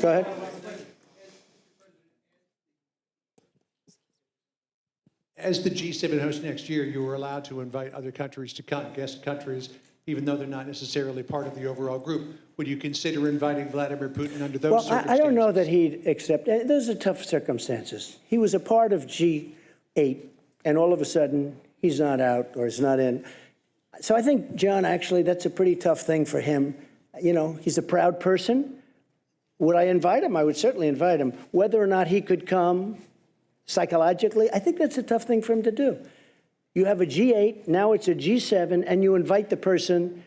Go ahead. As the G7 host next year, you were allowed to invite other countries to come, guest countries, even though they're not necessarily part of the overall group. Would you consider inviting Vladimir Putin under those circumstances? I don't know that he'd accept. Those are tough circumstances. He was a part of G8, and all of a sudden, he's not out or he's not in. So I think, John, actually, that's a pretty tough thing for him. You know, he's a proud person. Would I invite him? I would certainly invite him. Whether or not he could come psychologically, I think that's a tough thing for him to do. You have a G8, now it's a G7, and you invite the person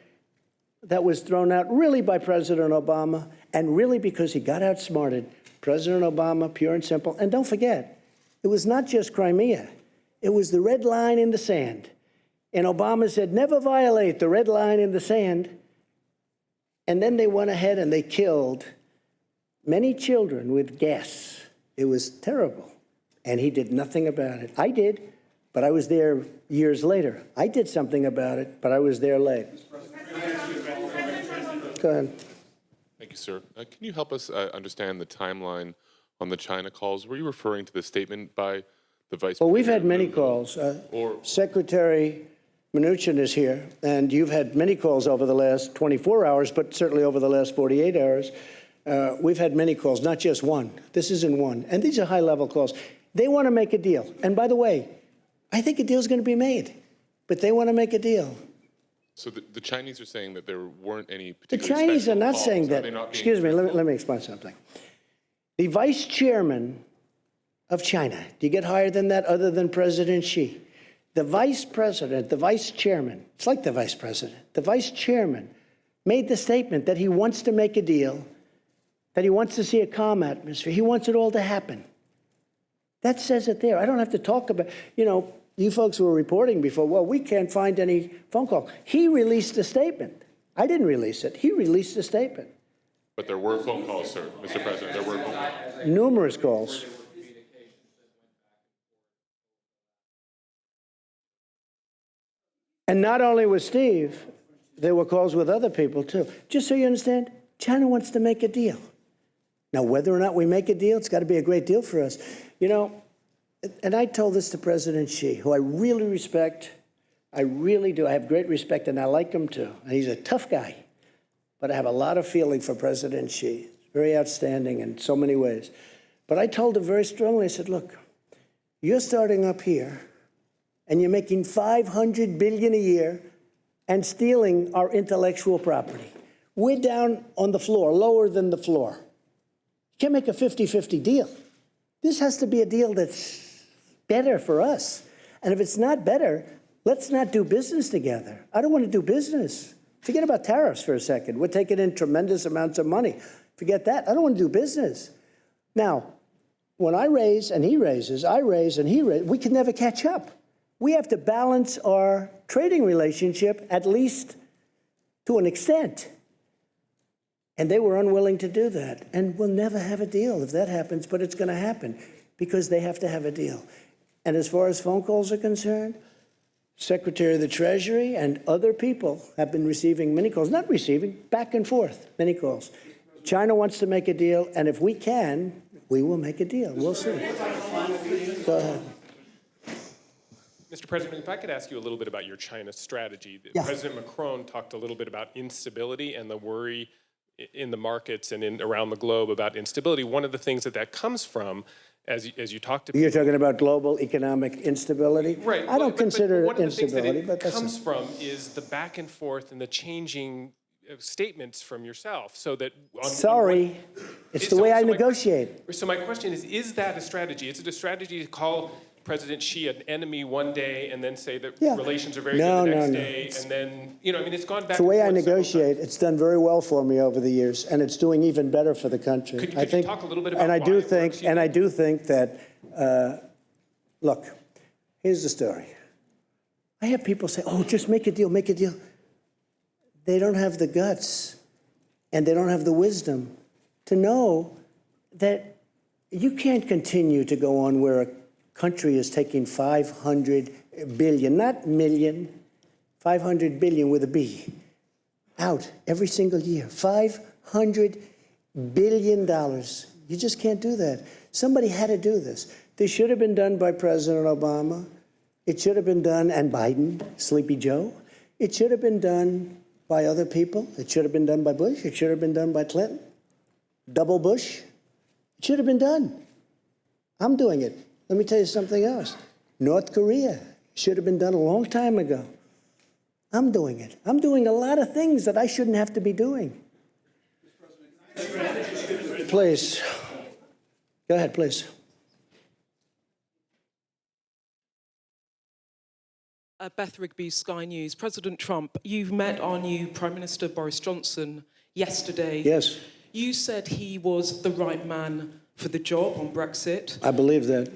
that was thrown out really by President Obama, and really because he got outsmarted. President Obama, pure and simple. And don't forget, it was not just Crimea. It was the red line in the sand. And Obama said, never violate the red line in the sand. And then they went ahead and they killed many children with gas. It was terrible. And he did nothing about it. I did, but I was there years later. I did something about it, but I was there late. Go ahead. Thank you, sir. Can you help us understand the timeline on the China calls? Were you referring to the statement by the Vice President? Well, we've had many calls. Secretary Mnuchin is here, and you've had many calls over the last 24 hours, but certainly over the last 48 hours. We've had many calls, not just one. This isn't one. And these are high-level calls. They want to make a deal. And by the way, I think a deal's going to be made, but they want to make a deal. So the Chinese are saying that there weren't any The particular Chinese are not calls. saying Are that. they not being Excuse me, truthful? let me explain something. The vice chairman of China, do you get higher than that other than President Xi? The vice president, the vice chairman, it's like the vice president, the vice chairman made the statement that he wants to make a deal, that he wants to see a calm atmosphere. He wants it all to happen. That says it there. I don't have to talk about, you folks were reporting before, well, we can't find any phone call. He released a statement. I didn't release it. He released a statement. But there were phone calls, sir, Mr. President. There were phone calls. Numerous calls. And not only with Steve, there were calls with other people, too. Just so you understand, China wants to make a deal. Now, whether or not we make a deal, it's got to be a great deal for us. And I told this to President Xi, who I really respect. I really do. I have great respect, and I like him, too. And he's a tough guy. But I have a lot of feeling for President Xi. Very outstanding in so many ways. But I told him very strongly, I said, look, you're starting up here, and you're making $500 billion a year and stealing our intellectual property. We're down on the floor, lower than the floor. You can't make a 50-50 deal. This has to be a deal that's better for us. And if it's not better, let's not do business together. I don't want to do business. Forget about tariffs for a second. We're taking in tremendous amounts of money. Forget that. I don't want to do business. Now, when I raise and he raises, I raise and he raises, we can never catch up. We have to balance our trading relationship, at least to an extent. And they were unwilling to do that. And we'll never have a deal if that happens, but it's going to happen because they have to have a deal. And as far as phone calls are concerned, Secretary of the Treasury and other people have been receiving many calls, not receiving, back and forth, many calls. China wants to make a deal, and if we can, we will make a deal. We'll see. Go ahead. Mr. President, if I could ask you a little bit about your China strategy. Yeah. President Macron talked a little bit about instability and the worry in the markets and around the globe about instability. One of the things that comes from, as you talked to You're talking about global economic instability? Right. I don't consider it one of the instability, things but that it that's comes from is the back and forth and the changing statements from yourself, so that sorry, it's the way I negotiate. So my question is that a strategy? Is it a strategy to call President Xi an enemy one day and then say that relations are very good the next day, and then it's gone back? It's the way I negotiate. It's done very well for me over the years, and it's doing even better for the country. Could I think, you talk a little bit about and I why do it think, works, and I do think that. Look, here's the story. I have people say, "Oh, just make a deal, make a deal." They don't have the guts, and they don't have the wisdom to know that you can't continue to go on where a country is taking 500 billion, not million, 500 billion with a B, out every single year. $500 billion. You just can't do that. Somebody had to do this. This should have been done by President Obama. It should have been done, and Biden, Sleepy Joe. It should have been done by other people. It should have been done by Bush. It should have been done by Clinton. Double Bush. It should have been done. I'm doing it. Let me tell you something else. North Korea should have been done a long time ago. I'm doing it. I'm doing a lot of things that I shouldn't have to be doing. Please. Go ahead, please. Beth Rigby, Sky News. President Trump, you've met our new Prime Minister Boris Johnson yesterday. Yes. You said he was the right man for the job on Brexit. I believe that.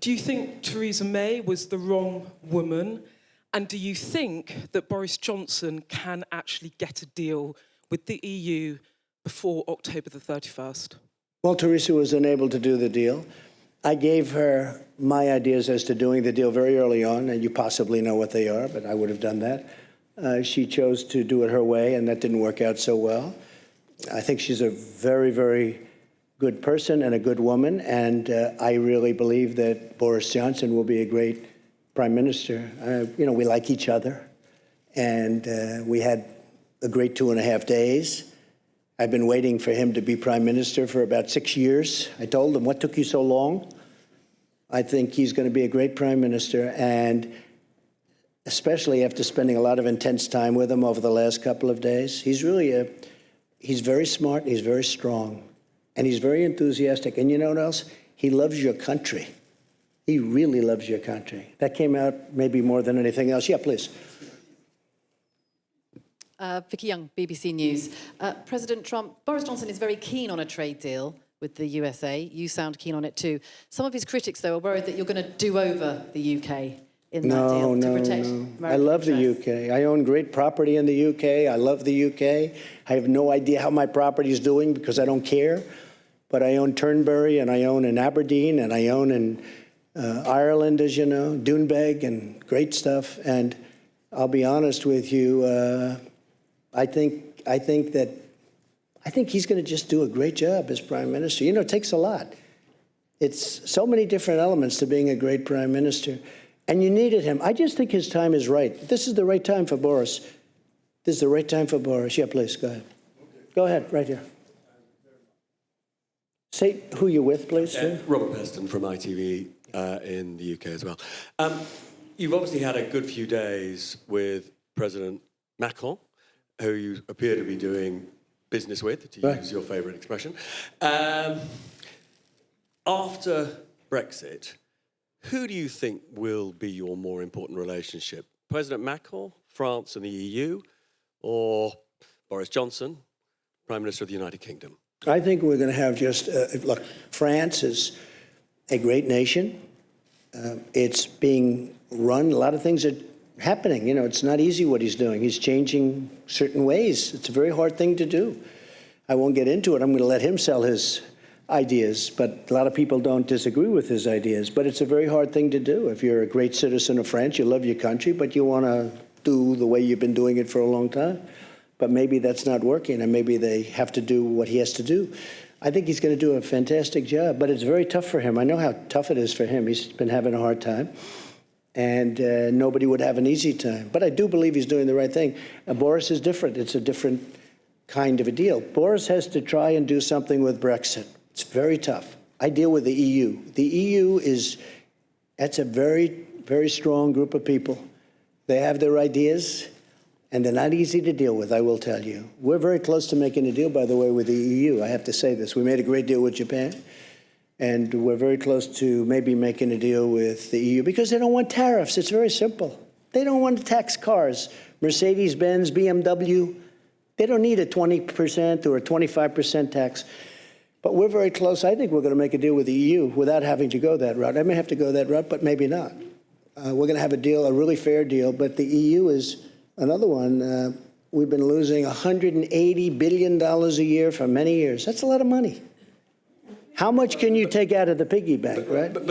Do you think Theresa May was the wrong woman? And do you think that Boris Johnson can actually get a deal with the EU before October the 31st? Well, Theresa was unable to do the deal. I gave her my ideas as to doing the deal very early on, and you possibly know what they are, but I would have done that. She chose to do it her way, and that didn't work out so well. I think she's a very, very good person and a good woman, and I really believe that Boris Johnson will be a great prime minister. You know, we like each other, and we had a great 2.5 days. I've been waiting for him to be prime minister for about 6 years. I told him, what took you so long? I think he's going to be a great prime minister, and especially after spending a lot of intense time with him over the last couple of days. He's really he's very smart, he's very strong, and he's very enthusiastic. And you know what else? He loves your country. He really loves your country. That came out maybe more than anything else. Yeah, please. Vicky Young, BBC News. President Trump, Boris Johnson is very keen on a trade deal with the USA. You sound keen on it too. Some of his critics, though, are worried that you're going to do over the UK in that deal to protect American I love interests. the UK. I own great property in the UK. I love the UK. I have no idea how my property is doing because I don't care. But I own Turnberry, and I own in Aberdeen, and I own in Ireland, as you know, Doonbeg, and great stuff. And I'll be honest with you, I think he's going to just do a great job as prime minister. You know, it takes a lot. It's so many different elements to being a great prime minister. And you needed him. I just think his time is right. This is the right time for Boris. This is the right time for Boris. Yeah, please, go ahead. Go ahead, right here. Say who you're with, please. Robert Peston from ITV in the UK as well. You've obviously had a good few days with President Macron, who you appear to be doing business with, to use your favourite expression. After Brexit, who do you think will be your more important relationship? President Macron, France and the EU, or Boris Johnson, Prime Minister of the United Kingdom? I think we're going to have just, look, France is a great nation. It's being run. A lot of things are happening. You know, it's not easy what he's doing. He's changing certain ways. It's a very hard thing to do. I won't get into it. I'm going to let him sell his ideas, but a lot of people don't disagree with his ideas. But it's a very hard thing to do. If you're a great citizen of France, you love your country, but you want to do the way you've been doing it for a long time. But maybe that's not working, and maybe they have to do what he has to do. I think he's going to do a fantastic job, but it's very tough for him. I know how tough it is for him. He's been having a hard time, and nobody would have an easy time. But I do believe he's doing the right thing. Boris is different. It's a different kind of a deal. Boris has to try and do something with Brexit. It's very tough. I deal with the EU. The EU that's a very, very strong group of people. They have their ideas, and they're not easy to deal with, I will tell you. We're very close to making a deal, by the way, with the EU. I have to say this. We made a great deal with Japan, and we're very close to maybe making a deal with the EU because they don't want tariffs. It's very simple. They don't want to tax cars. Mercedes-Benz, BMW, they don't need a 20% or a 25% tax. But we're very close. I think we're going to make a deal with the EU without having to go that route. I may have to go that route, but maybe not. We're going to have a deal, a really fair deal, but the EU is another one. We've been losing $180 billion a year for many years. That's a lot of money. How much can you take out of the piggy bank, right? But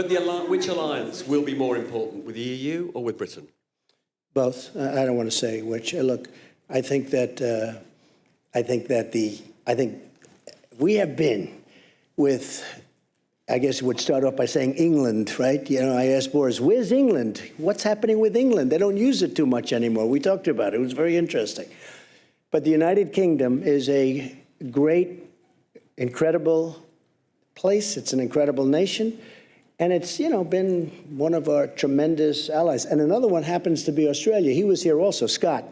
which alliance will be more important, with the EU or with Britain? Both. I don't want to say which. Look, I think we have been with, I guess it would start off by saying England, right? You know, I asked Boris, where's England? What's happening with England? They don't use it too much anymore. We talked about it. It was very interesting. But the United Kingdom is a great, incredible place. It's an incredible nation. And it's, you know, been one of our tremendous allies. And another one happens to be Australia. He was here also, Scott.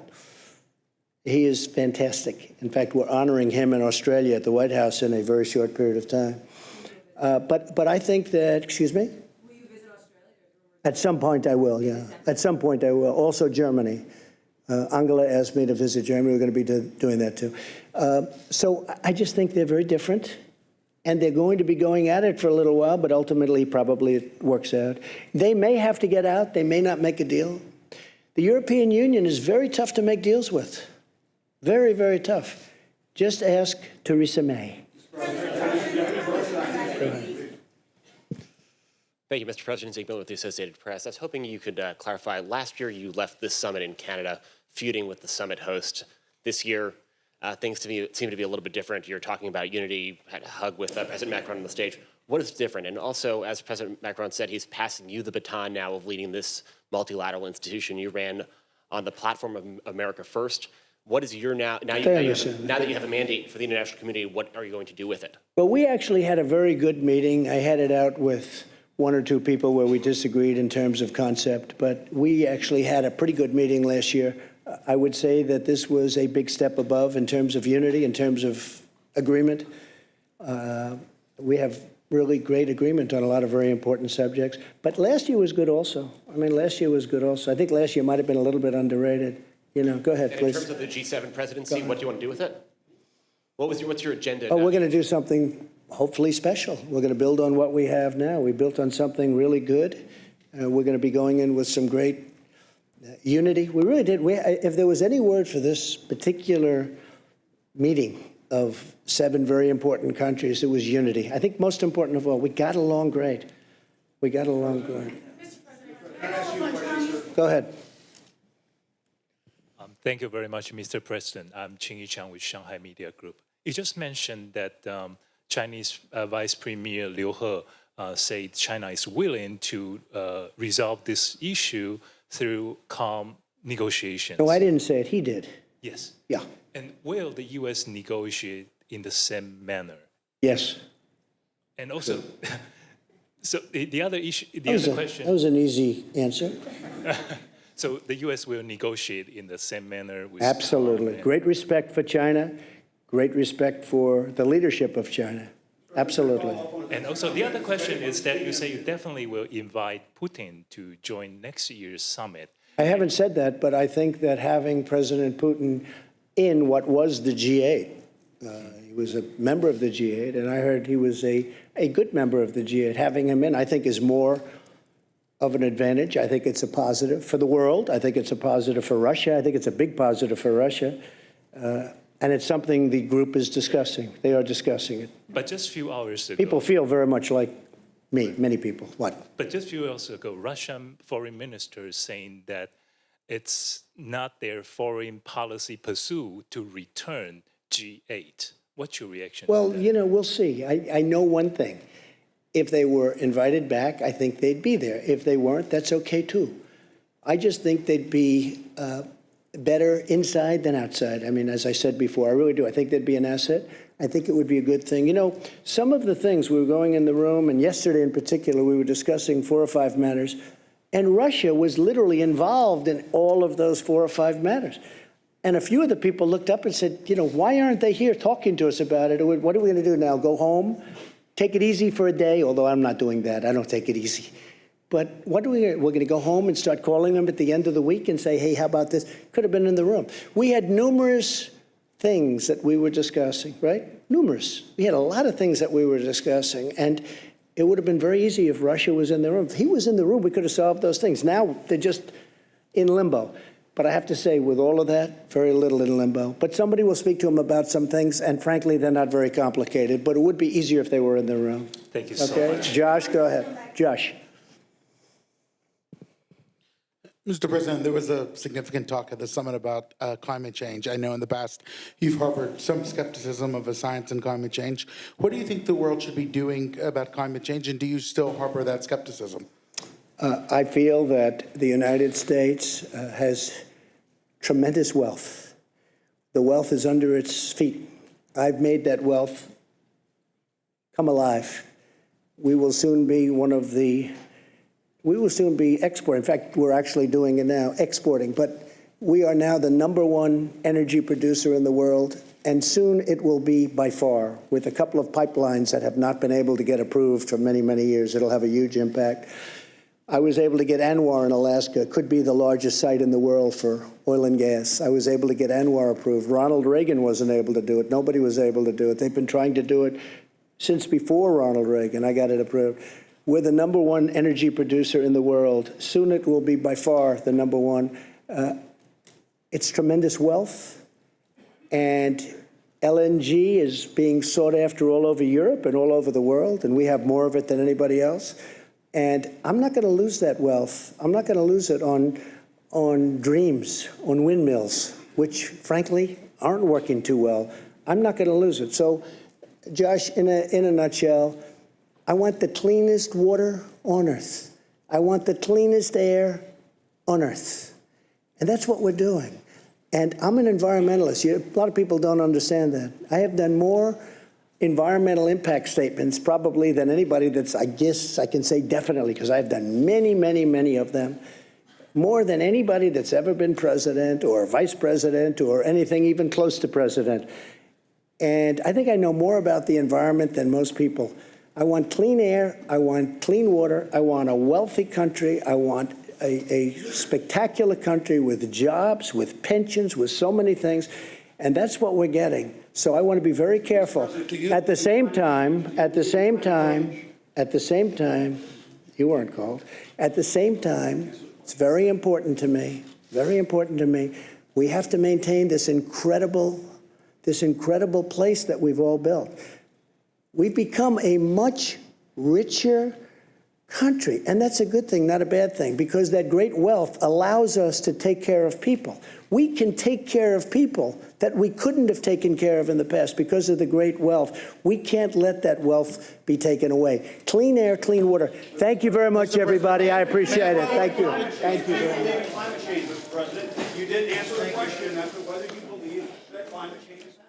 He is fantastic. In fact, we're honoring him in Australia at the White House in a very short period of time. But I think that, excuse me? Will you visit Australia? At some point I will, yeah. At some point I will. Also Germany. Angela asked me to visit Germany. We're going to be doing that too. So I just think they're very different. And they're going to be going at it for a little while, but ultimately probably it works out. They may have to get out. They may not make a deal. The European Union is very tough to make deals with. Very, very tough. Just ask Theresa May. Thank you, Mr. President. Zeke Miller with the Associated Press. I was hoping you could clarify. Last year, you left this summit in Canada feuding with the summit host. This year, things seem to be a little bit different. You're talking about unity, had a hug with President Macron on the stage. What is different? And also, as President Macron said, he's passing you the baton now of leading this multilateral institution. You ran on the platform of America First. What is your now that you have a mandate for the international community, what are you going to do with it? Well, we actually had a very good meeting. I had it out with one or two people where we disagreed in terms of concept, but we actually had a pretty good meeting last year. I would say that this was a big step above in terms of unity, in terms of agreement. We have really great agreement on a lot of very important subjects. But last year was good also. I mean, last year was good also. I think last year might have been a little bit underrated. You know, go ahead, please. In terms of the G7 presidency, what do you want to do with it? What's your agenda? Oh, we're going to do something hopefully special. We're going to build on what we have now. We built on something really good. We're going to be going in with some great unity. We really did. If there was any word for this particular meeting of 7 very important countries, it was unity. I think most important of all, we got along great. We got along great. Go ahead. Thank you very much, Mr. President. I'm Qing Yichang with Shanghai Media Group. You just mentioned that Chinese Vice Premier Liu He said China is willing to resolve this issue through calm negotiations. No, I didn't say it. He did. Yes. Yeah. And will the U.S. negotiate in the same manner? Yes. And also, so the other issue, other question. That was an easy answer. So the U.S. will negotiate in the same manner? With Absolutely. Great respect for China. Great respect for the leadership of China. Absolutely. And also the other question is that you say you definitely will invite Putin to join next year's summit. I haven't said that, but I think that having President Putin in what was the G8, he was a member of the G8, and I heard he was a good member of the G8. Having him in, I think, is more of an advantage. I think it's a positive for the world. I think it's a positive for Russia. I think it's a big positive for Russia. And it's something the group is discussing. They are discussing it. But just a few hours ago. People feel very much like me, many people. What? But just a few hours ago, Russian foreign minister is saying that it's not their foreign policy pursuit to return G8. What's your reaction to that? You know, we'll see. I know one thing. If they were invited back, I think they'd be there. If they weren't, that's okay too. I just think they'd be better inside than outside. I mean, as I said before, I really do. I think they'd be an asset. I think it would be a good thing. You know, some of the things, we were going in the room, and yesterday in particular, we were discussing 4 or 5 matters, and Russia was literally involved in all of those 4 or 5 matters. And a few of the people looked up and said, you know, why aren't they here talking to us about it? What are we going to do now, go home? Take it easy for a day, although I'm not doing that. I don't take it easy. But what we're going to go home and start calling them at the end of the week and say, hey, how about this? Could have been in the room. We had numerous things that we were discussing, right? Numerous. We had a lot of things that we were discussing. And it would have been very easy if Russia was in the room. If he was in the room, we could have solved those things. Now they're just in limbo. But I have to say, with all of that, very little in limbo. But somebody will speak to him about some things, and frankly, they're not very complicated. But it would be easier if they were in the room. Thank you so much. Josh, go ahead. Josh. Mr. President, there was a significant talk at the summit about climate change. I know in the past you've harbored some skepticism of a science and climate change. What do you think the world should be doing about climate change, and do you still harbor that skepticism? I feel that the United States has tremendous wealth. The wealth is under its feet. I've made that wealth come alive. We will soon be exporting. In fact, we're actually doing it now, exporting. But we are now the #1 energy producer in the world, and soon it will be by far, with a couple of pipelines that have not been able to get approved for many, many years. It'll have a huge impact. I was able to get ANWR in Alaska, could be the largest site in the world for oil and gas. I was able to get ANWR approved. Ronald Reagan wasn't able to do it. Nobody was able to do it. They've been trying to do it since before Ronald Reagan. I got it approved. We're the #1 energy producer in the world. Soon it will be by far the #1. It's tremendous wealth. And LNG is being sought after all over Europe and all over the world, and we have more of it than anybody else. And I'm not going to lose that wealth. I'm not going to lose it on on dreams, on windmills, which frankly aren't working too well. I'm not going to lose it. So, Josh, in a nutshell, I want the cleanest water on earth. I want the cleanest air on earth. And that's what we're doing. And I'm an environmentalist. A lot of people don't understand that. I have done more environmental impact statements probably than anybody that's, I guess I can say definitely, because I've done many, many, many of them, more than anybody that's ever been president or vice president or anything even close to president. And I think I know more about the environment than most people. I want clean air, I want clean water, I want a wealthy country, I want a spectacular country with jobs, with pensions, with so many things, and that's what we're getting. So I want to be very careful. At the same time, you weren't called. At the same time, it's very important to me, we have to maintain this incredible place that we've all built. We've become a much richer country, and that's a good thing, not a bad thing, because that great wealth allows us to take care of people. We can take care of people that we couldn't have taken care of in the past because of the great wealth. We can't let that wealth be taken away. Clean air, clean water. Thank you very much, everybody. I appreciate it. Thank you. Thank you very much. Climate change, Mr. President. You didn't answer the question as to whether you